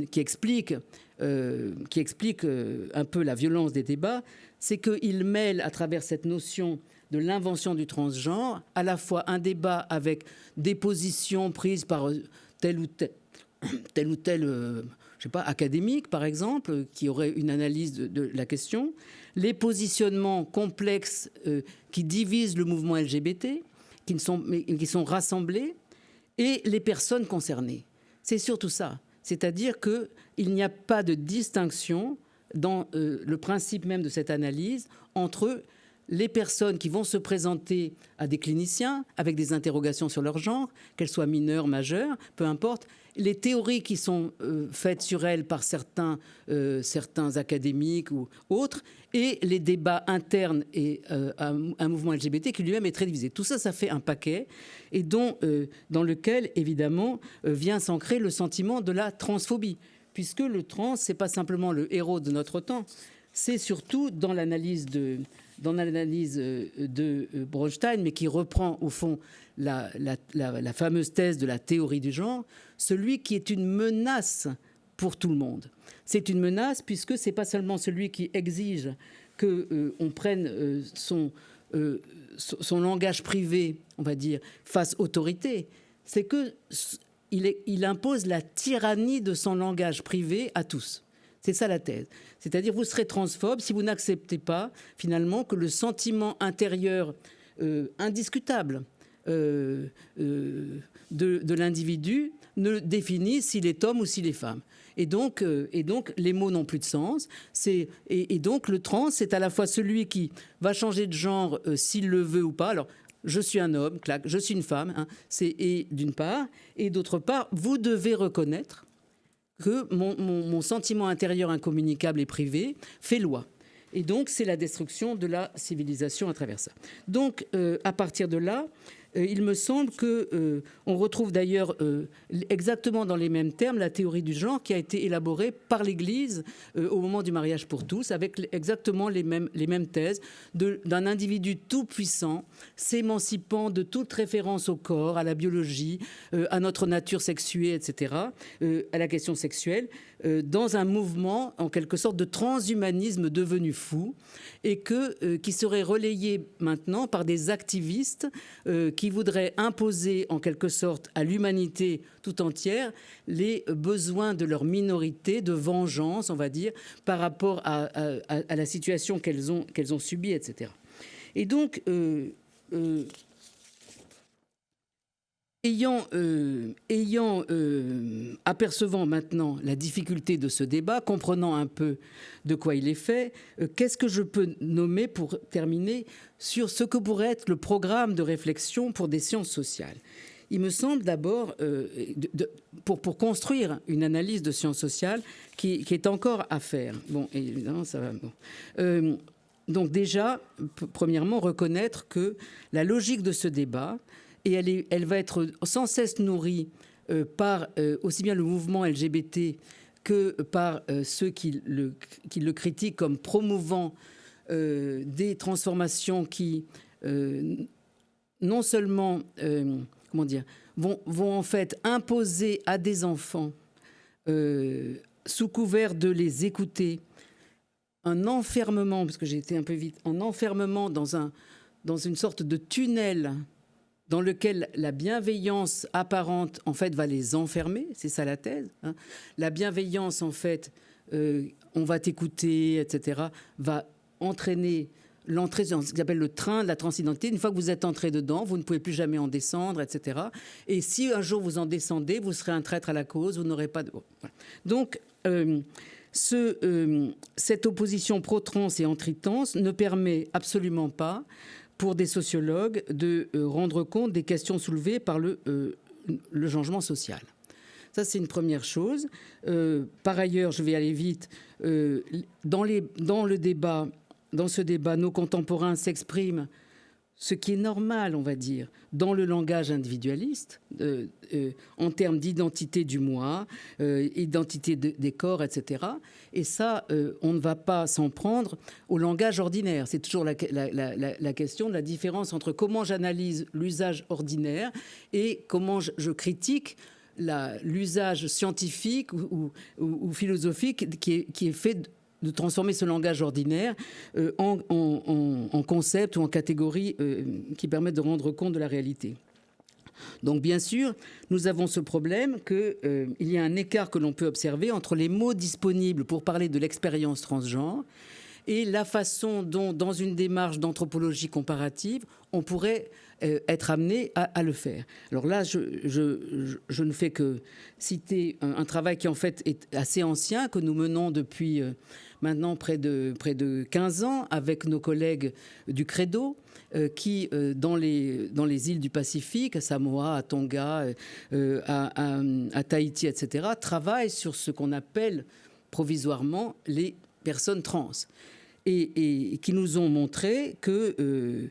Speaker 2: qui explique un peu la violence des débats, c'est qu'il mêle à travers cette notion de l'invention du transgenre à la fois un débat avec des positions prises par tel ou tel je sais pas, académique, par exemple, qui aurait une analyse de la question, les positionnements complexes qui divisent le mouvement LGBT, qui sont rassemblés, et les personnes concernées. C'est surtout ça. C'est-à-dire qu'il n'y a pas de distinction dans le principe même de cette analyse entre les personnes qui vont se présenter à des cliniciens avec des interrogations sur leur genre, qu'elles soient mineures, majeures, peu importe, les théories qui sont faites sur elles par certains académiques ou autres, et les débats internes et un mouvement LGBT qui lui-même est très divisé. Tout ça, ça fait un paquet, et dans lequel, évidemment, vient s'ancrer le sentiment de la transphobie, puisque le trans, c'est pas simplement le héros de notre temps, c'est surtout dans l'analyse de Bronstein, mais qui reprend au fond la fameuse thèse de la théorie du genre, celui qui est une menace pour tout le monde. C'est une menace puisque c'est pas seulement celui qui exige qu'on prenne son langage privé, on va dire, face autorité, c'est qu'il impose la tyrannie de son langage privé à tous. C'est ça la thèse. C'est-à-dire vous serez transphobe si vous n'acceptez pas finalement que le sentiment intérieur indiscutable de l'individu ne définit s'il est homme ou s'il est femme. Et donc les mots n'ont plus de sens. Et donc le trans, c'est à la fois celui qui va changer de genre s'il le veut ou pas. Alors, je suis un homme, clac, je suis une femme, hein, et d'une part. Et d'autre part, vous devez reconnaître que mon sentiment intérieur incommunicable et privé fait loi. Et donc, c'est la destruction de la civilisation à travers ça. Donc, à partir de là, il me semble qu'on retrouve d'ailleurs exactement dans les mêmes termes la théorie du genre qui a été élaborée par l'Église au moment du mariage pour tous, avec exactement les mêmes thèses d'un individu tout-puissant, s'émancipant de toute référence au corps, à la biologie, à notre nature sexuée, etc., à la question sexuelle, dans un mouvement, en quelque sorte, de transhumanisme devenu fou, et qui serait relayé maintenant par des activistes qui voudraient imposer, en quelque sorte, à l'humanité tout entière les besoins de leur minorité, de vengeance, on va dire, par rapport à la situation qu'elles ont subie, etc. Et donc, apercevant maintenant la difficulté de ce débat, comprenant un peu de quoi il est fait, qu'est-ce que je peux nommer pour terminer sur ce que pourrait être le programme de réflexion pour des sciences sociales? Il me semble d'abord, pour construire une analyse de sciences sociales qui est encore à faire. Bon, évidemment, ça va. Bon. Donc déjà, premièrement, reconnaître que la logique de ce débat, et elle va être sans cesse nourrie par aussi bien le mouvement LGBT que par ceux qui le critiquent comme promouvant des transformations qui non seulement vont en fait imposer à des enfants sous couvert de les écouter un enfermement, parce que j'ai été un peu vite, un enfermement dans une sorte de tunnel dans lequel la bienveillance apparente, en fait, va les enfermer. C'est ça la thèse. Hein. La bienveillance, en fait, on va t'écouter, etc., va entraîner l'entrée dans ce qu'on appelle le train de la transidentité. Une fois que vous êtes entré dedans, vous ne pouvez plus jamais en descendre, etc. Et si un jour vous en descendez, vous serez un traître à la cause, vous n'aurez pas de... Voilà. Donc, cette opposition pro-trans et anti-trans ne permet absolument pas pour des sociologues de rendre compte des questions soulevées par le changement social. Ça, c'est une première chose. Par ailleurs, je vais aller vite. Dans ce débat, nos contemporains s'expriment ce qui est normal, on va dire, dans le langage individualiste, en termes d'identité du moi, identité des corps, etc. Et ça, on ne va pas s'en prendre au langage ordinaire. C'est toujours la question de la différence entre comment j'analyse l'usage ordinaire et comment je critique l'usage scientifique ou philosophique qui est fait de transformer ce langage ordinaire en concept ou en catégorie qui permettent de rendre compte de la réalité. Donc bien sûr, nous avons ce problème qu'il y a un écart que l'on peut observer entre les mots disponibles pour parler de l'expérience transgenre et la façon dont, dans une démarche d'anthropologie comparative, on pourrait être amené à le faire. Alors là, je ne fais que citer un travail qui en fait est assez ancien, que nous menons depuis maintenant près de 15 ans avec nos collègues du Credo, qui, dans les îles du Pacifique, à Samoa, à Tonga, à Tahiti, etc., travaillent sur ce qu'on appelle provisoirement les personnes trans. Et qui nous ont montré que,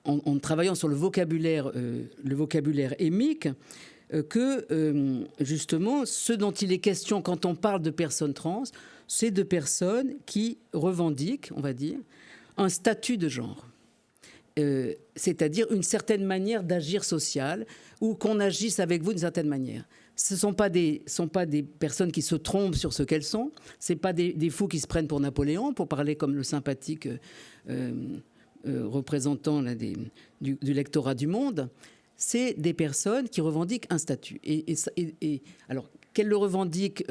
Speaker 2: en travaillant sur le vocabulaire émique, que justement, ce dont il est question quand on parle de personnes trans, c'est de personnes qui revendiquent, on va dire, un statut de genre. C'est-à-dire une certaine manière d'agir sociale, ou qu'on agisse avec vous d'une certaine manière. Ce ne sont pas des personnes qui se trompent sur ce qu'elles sont. Ce ne sont pas des fous qui se prennent pour Napoléon, pour parler comme le sympathique représentant là, du lectorat du Monde. C'est des personnes qui revendiquent un statut. Et alors, qu'elles le revendiquent,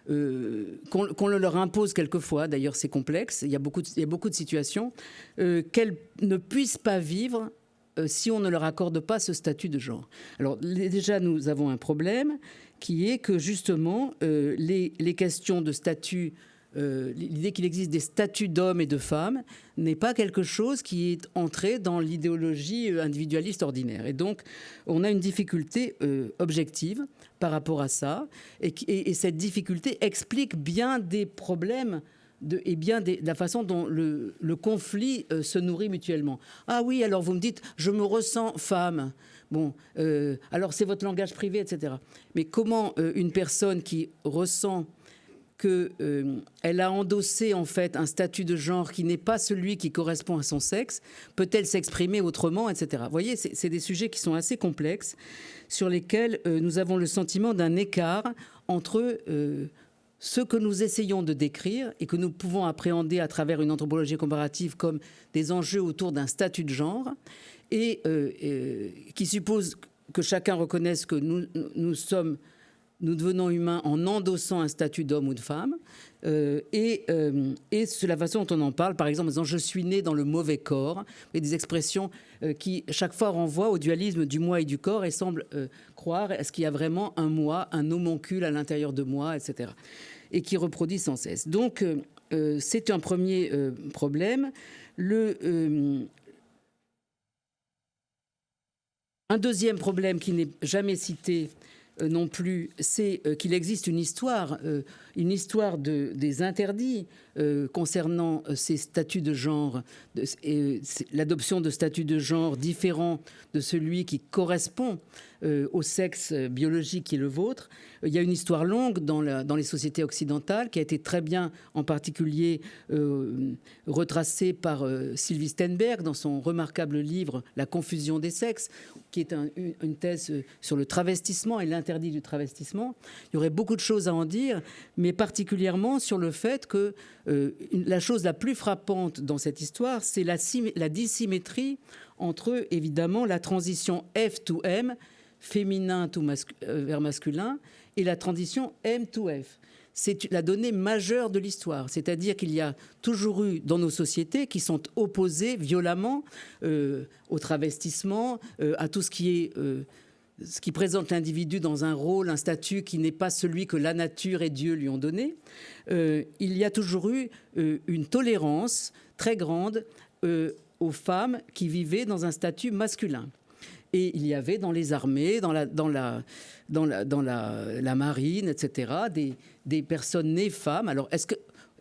Speaker 2: qu'on le leur impose quelquefois, d'ailleurs c'est complexe, il y a beaucoup de situations, qu'elles ne puissent pas vivre si on ne leur accorde pas ce statut de genre. Alors déjà, nous avons un problème qui est que justement, les questions de statut, l'idée qu'il existe des statuts d'hommes et de femmes n'est pas quelque chose qui est entré dans l'idéologie individualiste ordinaire. Et donc, on a une difficulté objective par rapport à ça. Et cette difficulté explique bien des problèmes et bien de la façon dont le conflit se nourrit mutuellement. Ah oui, alors vous me dites, je me ressens femme. Bon, alors c'est votre langage privé, etc. Mais comment une personne qui ressent qu'elle a endossé en fait un statut de genre qui n'est pas celui qui correspond à son sexe, peut-elle s'exprimer autrement, etc. Vous voyez, c'est des sujets qui sont assez complexes, sur lesquels nous avons le sentiment d'un écart entre ce que nous essayons de décrire et que nous pouvons appréhender à travers une anthropologie comparative comme des enjeux autour d'un statut de genre, et qui suppose que chacun reconnaisse que nous devenons humains en endossant un statut d'homme ou de femme, et c'est la façon dont on en parle, par exemple en disant « je suis né dans le mauvais corps », et des expressions qui chaque fois renvoient au dualisme du moi et du corps et semblent croire à ce qu'il y a vraiment un moi, un homoncule à l'intérieur de moi, etc., et qui reproduit sans cesse. Donc c'est un premier problème. Un deuxième problème qui n'est jamais cité non plus, c'est qu'il existe une histoire des interdits concernant ces statuts de genre, l'adoption de statuts de genre différents de celui qui correspond au sexe biologique qui est le vôtre. Il y a une histoire longue dans les sociétés occidentales qui a été très bien, en particulier, retracée par Sylvie Steinberg dans son remarquable livre « La confusion des sexes », qui est une thèse sur le travestissement et l'interdit du travestissement. Il y aurait beaucoup de choses à en dire, mais particulièrement sur le fait que la chose la plus frappante dans cette histoire, c'est la dissymétrie entre, évidemment, la transition F to M, féminin vers masculin, et la transition M to F. C'est la donnée majeure de l'histoire. C'est-à-dire qu'il y a toujours eu dans nos sociétés qui sont opposées violemment au travestissement, à tout ce qui présente l'individu dans un rôle, un statut qui n'est pas celui que la nature et Dieu lui ont donné. Il y a toujours eu une tolérance très grande aux femmes qui vivaient dans un statut masculin. Et il y avait dans les armées, dans la marine, etc., des personnes nées femmes. Alors,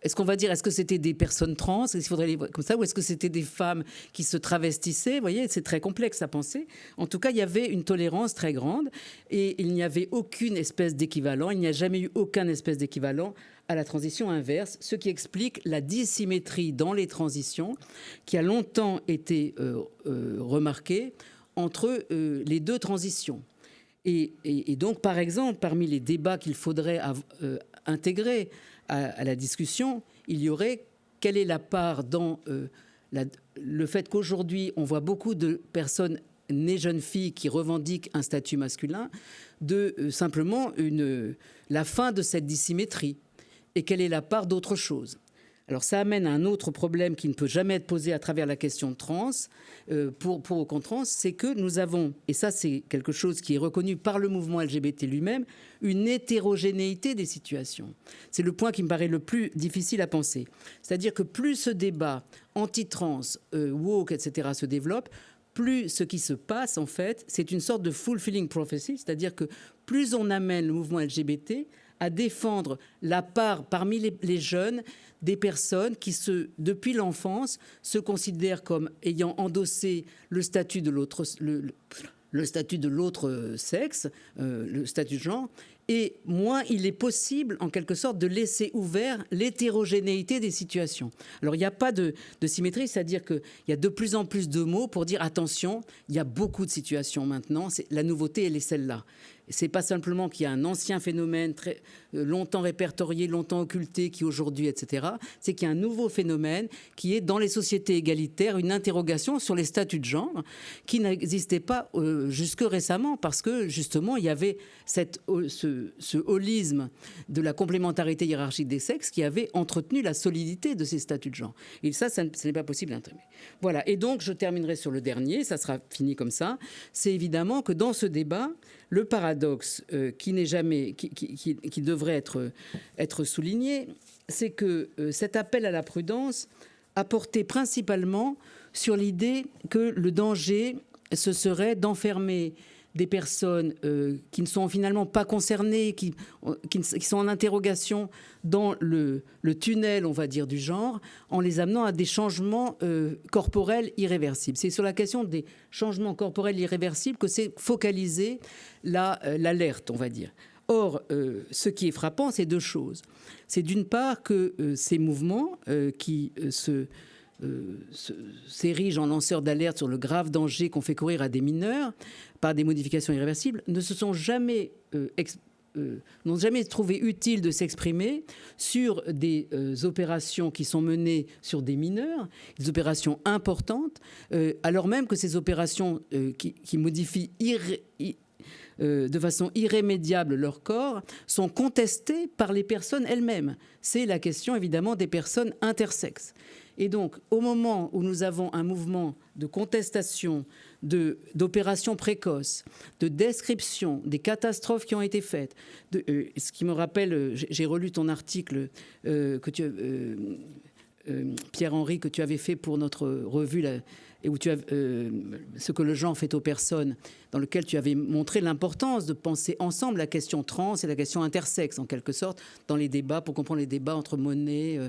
Speaker 2: est-ce qu'on va dire, est-ce que c'était des personnes trans, est-ce qu'il faudrait les voir comme ça, ou est-ce que c'était des femmes qui se travestissaient? Vous voyez, c'est très complexe à penser. En tout cas, il y avait une tolérance très grande et il n'y avait aucune espèce d'équivalent, il n'y a jamais eu aucun espèce d'équivalent à la transition inverse, ce qui explique la dissymétrie dans les transitions qui a longtemps été remarquée entre les deux transitions. Et donc, par exemple, parmi les débats qu'il faudrait intégrer à la discussion, il y aurait quelle est la part dans le fait qu'aujourd'hui, on voit beaucoup de personnes nées jeunes filles qui revendiquent un statut masculin, de simplement la fin de cette dissymétrie. Et quelle est la part d'autre chose? Alors ça amène à un autre problème qui ne peut jamais être posé à travers la question de trans, pour ou contre trans, c'est que nous avons, et ça c'est quelque chose qui est reconnu par le mouvement LGBT lui-même, une hétérogénéité des situations. C'est le point qui me paraît le plus difficile à penser. C'est-à-dire que plus ce débat anti-trans, woke, etc. se développe, plus ce qui se passe en fait, c'est une sorte de fulfilling prophecy, c'est-à-dire que plus on amène le mouvement LGBT à défendre la part parmi les jeunes des personnes qui, depuis l'enfance, se considèrent comme ayant endossé le statut de l'autre, le statut de l'autre sexe, le statut de genre, et moins il est possible, en quelque sorte, de laisser ouvert l'hétérogénéité des situations. Alors, il n'y a pas de symétrie, c'est-à-dire qu'il y a de plus en plus de mots pour dire attention, il y a beaucoup de situations maintenant, la nouveauté, elle est celle-là. C'est pas simplement qu'il y a un ancien phénomène très longtemps répertorié, longtemps occulté, qui aujourd'hui, etc. C'est qu'il y a un nouveau phénomène qui est dans les sociétés égalitaires, une interrogation sur les statuts de genre qui n'existait pas jusque récemment parce que justement il y avait ce holisme de la complémentarité hiérarchique des sexes qui avait entretenu la solidité de ces statuts de genre. Et ça n'est pas possible d'imprimer. Voilà. Et donc je terminerai sur le dernier, ça sera fini comme ça. C'est évidemment que dans ce débat, le paradoxe qui devrait être souligné, c'est que cet appel à la prudence a porté principalement sur l'idée que le danger, ce serait d'enfermer des personnes qui ne sont finalement pas concernées, qui sont en interrogation dans le tunnel, on va dire, du genre, en les amenant à des changements corporels irréversibles. C'est sur la question des changements corporels irréversibles que s'est focalisée l'alerte, on va dire. Or, ce qui est frappant, c'est deux choses. C'est d'une part que ces mouvements qui s'érigent en lanceurs d'alerte sur le grave danger qu'on fait courir à des mineurs par des modifications irréversibles, n'ont jamais trouvé utile de s'exprimer sur des opérations qui sont menées sur des mineurs, des opérations importantes, alors même que ces opérations qui modifient de façon irrémédiable leur corps, sont contestées par les personnes elles-mêmes. C'est la question évidemment des personnes intersexes. Et donc, au moment où nous avons un mouvement de contestation, d'opérations précoces, de description des catastrophes qui ont été faites, ce qui me rappelle, j'ai relu ton article Pierre-Henri, que tu avais fait pour notre revue, et où tu as ce que le genre fait aux personnes, dans lequel tu avais montré l'importance de penser ensemble la question trans et la question intersexe, en quelque sorte, dans les débats, pour comprendre les débats entre Monet,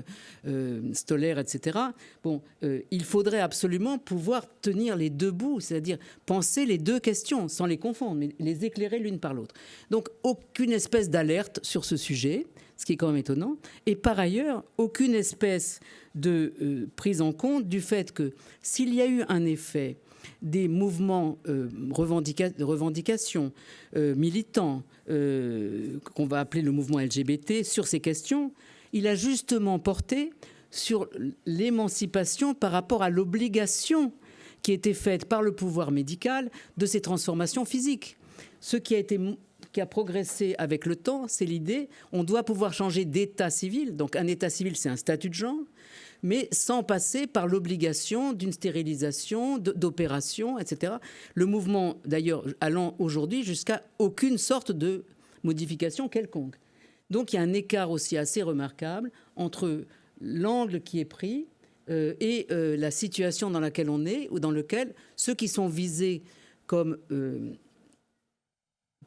Speaker 2: Stoller, etc. Bon, il faudrait absolument pouvoir tenir les deux bouts, c'est-à-dire penser les deux questions, sans les confondre, mais les éclairer l'une par l'autre. Donc, aucune espèce d'alerte sur ce sujet, ce qui est quand même étonnant, et par ailleurs, aucune espèce de prise en compte du fait que s'il y a eu un effet des mouvements de revendication militants, qu'on va appeler le mouvement LGBT, sur ces questions, il a justement porté sur l'émancipation par rapport à l'obligation qui était faite par le pouvoir médical de ces transformations physiques. Ce qui a progressé avec le temps, c'est l'idée, on doit pouvoir changer d'état civil. Donc un état civil, c'est un statut de genre, mais sans passer par l'obligation d'une stérilisation, d'opération, etc. Le mouvement, d'ailleurs, allant aujourd'hui jusqu'à aucune sorte de modification quelconque. Donc il y a un écart aussi assez remarquable entre l'angle qui est pris et la situation dans laquelle on est, ou dans lequel ceux qui sont visés comme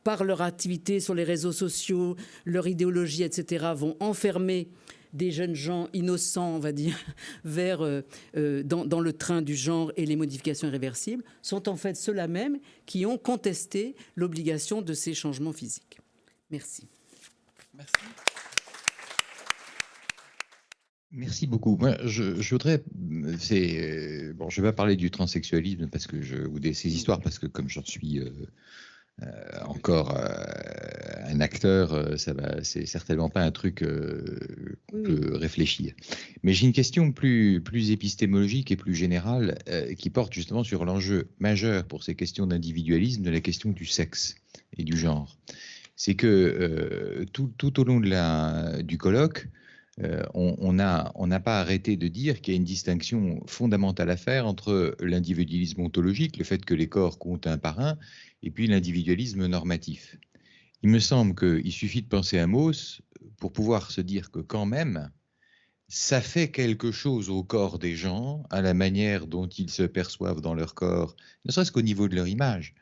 Speaker 2: par leur activité sur les réseaux sociaux, leur idéologie, etc., vont enfermer des jeunes gens innocents, on va dire, vers, dans le train du genre et les modifications irréversibles, sont en fait ceux-là même qui ont contesté l'obligation de ces changements physiques. Merci.
Speaker 1: Merci.
Speaker 3: Merci beaucoup. Moi, je voudrais, bon, je vais pas parler du transsexualisme parce que ou de ces histoires parce que comme j'en suis encore un acteur, c'est certainement pas un truc qu'on peut réfléchir. Mais j'ai une question plus épistémologique et plus générale qui porte justement sur l'enjeu majeur pour ces questions d'individualisme de la question du sexe et du genre. C'est que tout au long du colloque, on n'a pas arrêté de dire qu'il y a une distinction fondamentale à faire entre l'individualisme ontologique, le fait que les corps comptent un par un, et puis l'individualisme normatif. Il me semble qu'il suffit de penser à Mauss pour pouvoir se dire que quand même, ça fait quelque chose au corps des gens, à la manière dont ils se perçoivent dans leur corps, ne serait-ce qu'au niveau de leur image,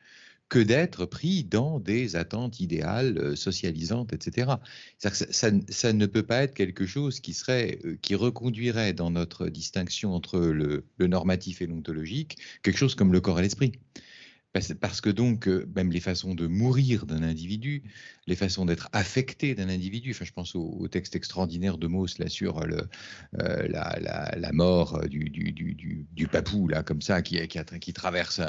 Speaker 3: que d'être pris dans des attentes idéales, socialisantes, etc. Ça ne peut pas être quelque chose qui reconduirait dans notre distinction entre le normatif et l'ontologique, quelque chose comme le corps et l'esprit. Parce que donc, même les façons de mourir d'un individu, les façons d'être affecté d'un individu, enfin, je pense au texte extraordinaire de Mauss là, sur la mort du papou, là, comme ça, qui traverse,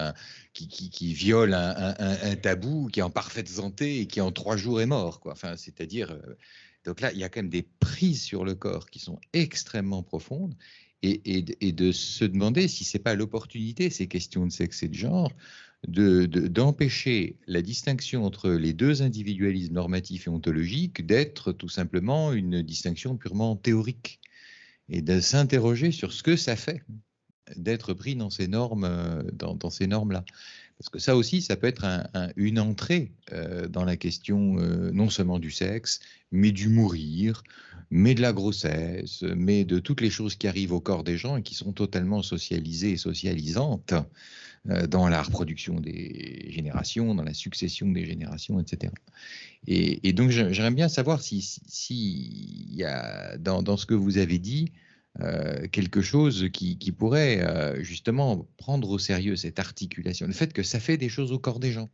Speaker 3: qui viole un tabou, qui est en parfaite santé et qui en 3 jours est mort, quoi. Enfin, c'est-à-dire, donc là, il y a quand même des prises sur le corps qui sont extrêmement profondes. Et de se demander si ce n'est pas l'opportunité, ces questions de sexe et de genre, d'empêcher la distinction entre les deux individualismes normatifs et ontologiques d'être tout simplement une distinction purement théorique et de s'interroger sur ce que ça fait d'être pris dans ces normes, dans ces normes-là. Parce que ça aussi, ça peut être une entrée dans la question non seulement du sexe, mais du mourir, mais de la grossesse, mais de toutes les choses qui arrivent au corps des gens et qui sont totalement socialisées et socialisantes dans la reproduction des générations, dans la succession des générations, etc. Et donc, j'aimerais bien savoir s'il y a dans ce que vous avez dit, quelque chose qui pourrait justement prendre au sérieux cette articulation, le fait que ça fait des choses au corps des gens,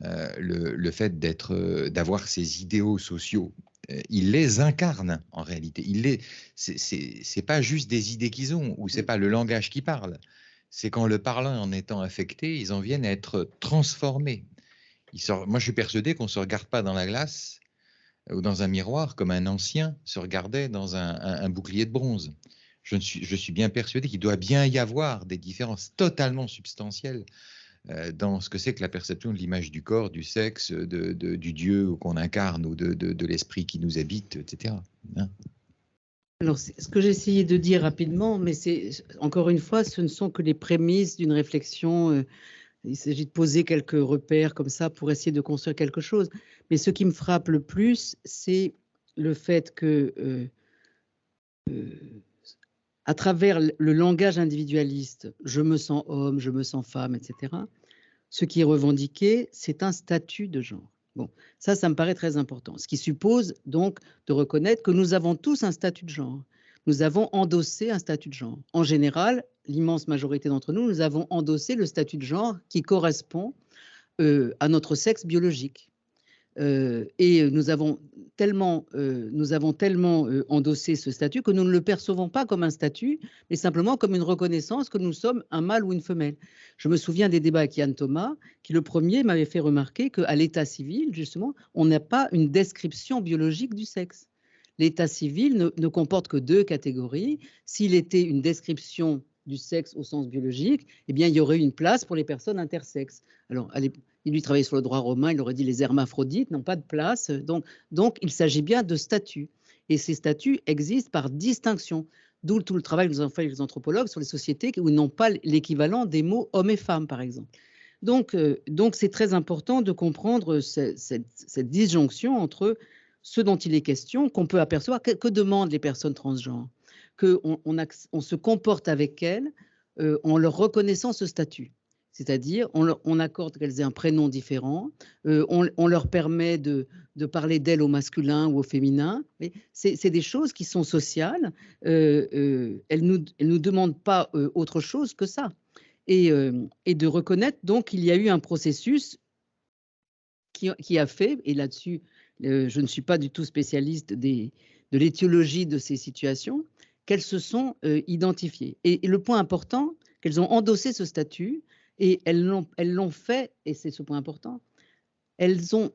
Speaker 3: le fait d'avoir ces idéaux sociaux, ils les incarnent en réalité. C'est pas juste des idées qu'ils ont ou c'est pas le langage qui parle. C'est qu'en le parlant, en étant affectés, ils en viennent à être transformés. Moi, je suis persuadé qu'on ne se regarde pas dans la glace ou dans un miroir comme un ancien se regardait dans un bouclier de bronze. Je suis bien persuadé qu'il doit bien y avoir des différences totalement substantielles dans ce que c'est que la perception de l'image du corps, du sexe, du Dieu qu'on incarne ou de l'esprit qui nous habite, etc. Hein?
Speaker 2: Alors, ce que j'ai essayé de dire rapidement, mais c'est encore une fois, ce ne sont que les prémices d'une réflexion. Il s'agit de poser quelques repères comme ça pour essayer de construire quelque chose. Mais ce qui me frappe le plus, c'est le fait que, à travers le langage individualiste, je me sens homme, je me sens femme, etc., ce qui est revendiqué, c'est un statut de genre. Bon, ça me paraît très important. Ce qui suppose donc de reconnaître que nous avons tous un statut de genre. Nous avons endossé un statut de genre. En général, l'immense majorité d'entre nous, nous avons endossé le statut de genre qui correspond à notre sexe biologique. Et nous avons tellement endossé ce statut que nous ne le percevons pas comme un statut, mais simplement comme une reconnaissance que nous sommes un mâle ou une femelle. Je me souviens des débats avec Yann Thomas, qui le premier m'avait fait remarquer qu'à l'état civil, justement, on n'a pas une description biologique du sexe. L'état civil ne comporte que 2 catégories. S'il était une description du sexe au sens biologique, eh bien, il y aurait une place pour les personnes intersexes. Alors, il lui travaillait sur le droit romain, il aurait dit les hermaphrodites n'ont pas de place. Donc, il s'agit bien de statuts. Et ces statuts existent par distinction. D'où tout le travail que nous avons fait avec les anthropologues sur les sociétés où ils n'ont pas l'équivalent des mots hommes et femmes, par exemple. Donc c'est très important de comprendre cette disjonction entre ce dont il est question, qu'on peut apercevoir, que demandent les personnes transgenres, qu'on se comporte avec elles en leur reconnaissant ce statut. C'est-à-dire, on accorde qu'elles aient un prénom différent, on leur permet de parler d'elles au masculin ou au féminin. C'est des choses qui sont sociales. Elles nous demandent pas autre chose que ça. Et de reconnaître donc qu'il y a eu un processus qui a fait, et là-dessus, je ne suis pas du tout spécialiste de l'étiologie de ces situations, qu'elles se sont identifiées. Et le point important, qu'elles ont endossé ce statut, et elles l'ont fait, et c'est ce point important, elles ont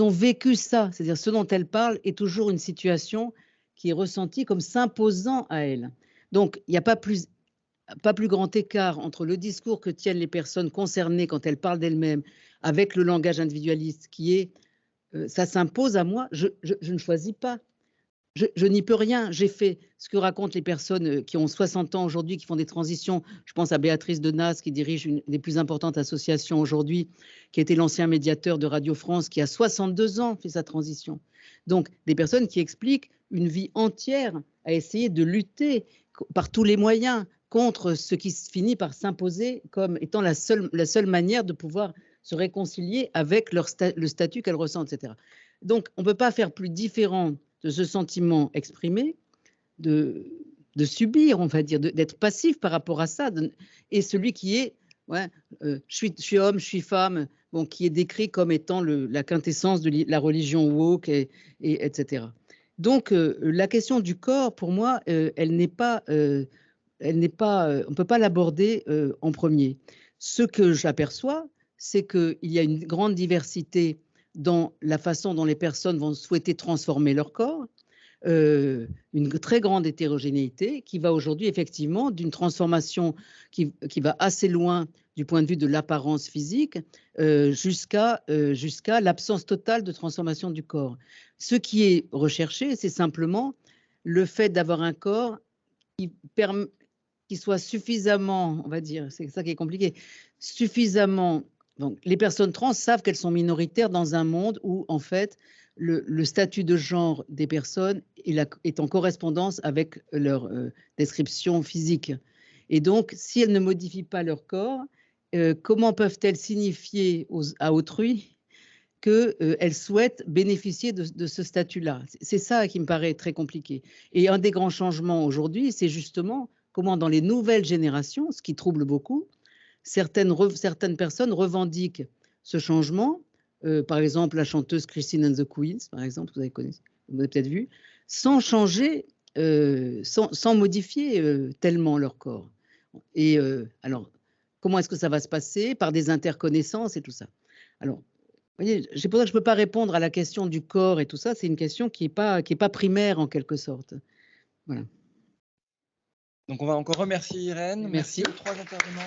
Speaker 2: vécu ça, c'est-à-dire ce dont elles parlent est toujours une situation qui est ressentie comme s'imposant à elles. Donc, il n'y a pas plus grand écart entre le discours que tiennent les personnes concernées quand elles parlent d'elles-mêmes avec le langage individualiste qui est ça s'impose à moi, je ne choisis pas. Je n'y peux rien. J'ai fait ce que racontent les personnes qui ont 60 ans aujourd'hui, qui font des transitions. Je pense à Béatrice Denas, qui dirige une des plus importantes associations aujourd'hui, qui a été l'ancien médiateur de Radio France, qui a 62 ans fait sa transition. Donc, des personnes qui expliquent une vie entière à essayer de lutter par tous les moyens contre ce qui finit par s'imposer comme étant la seule manière de pouvoir se réconcilier avec le statut qu'elles ressentent, etc. Donc, on ne peut pas faire plus différent de ce sentiment exprimé, de subir, on va dire, d'être passif par rapport à ça, et celui qui est, je suis homme, je suis femme, bon, qui est décrit comme étant la quintessence de la religion woke, etc. Donc, la question du corps, pour moi, on ne peut pas l'aborder en premier. Ce que j'aperçois, c'est qu'il y a une grande diversité dans la façon dont les personnes vont souhaiter transformer leur corps, une très grande hétérogénéité qui va aujourd'hui effectivement d'une transformation qui va assez loin du point de vue de l'apparence physique jusqu'à l'absence totale de transformation du corps. Ce qui est recherché, c'est simplement le fait d'avoir un corps qui soit suffisamment, on va dire, c'est ça qui est compliqué, suffisamment. Donc, les personnes trans savent qu'elles sont minoritaires dans un monde où, en fait, le statut de genre des personnes est en correspondance avec leur description physique. Et donc, si elles ne modifient pas leur corps, comment peuvent-elles signifier à autrui qu'elles souhaitent bénéficier de ce statut-là? C'est ça qui me paraît très compliqué. Et un des grands changements aujourd'hui, c'est justement comment dans les nouvelles générations, ce qui trouble beaucoup, certaines personnes revendiquent ce changement. Par exemple, la chanteuse Christine and the Queens, par exemple, vous avez peut-être vu, sans changer, sans modifier tellement leur corps. Et alors, comment est-ce que ça va se passer? Par des interconnaissances et tout ça. Alors, vous voyez, c'est pour ça que je ne peux pas répondre à la question du corps et tout ça. C'est une question qui n'est pas primaire en quelque sorte. Voilà.
Speaker 1: Donc, on va encore remercier Irène.
Speaker 2: Merci
Speaker 1: Merci aux trois intervenants.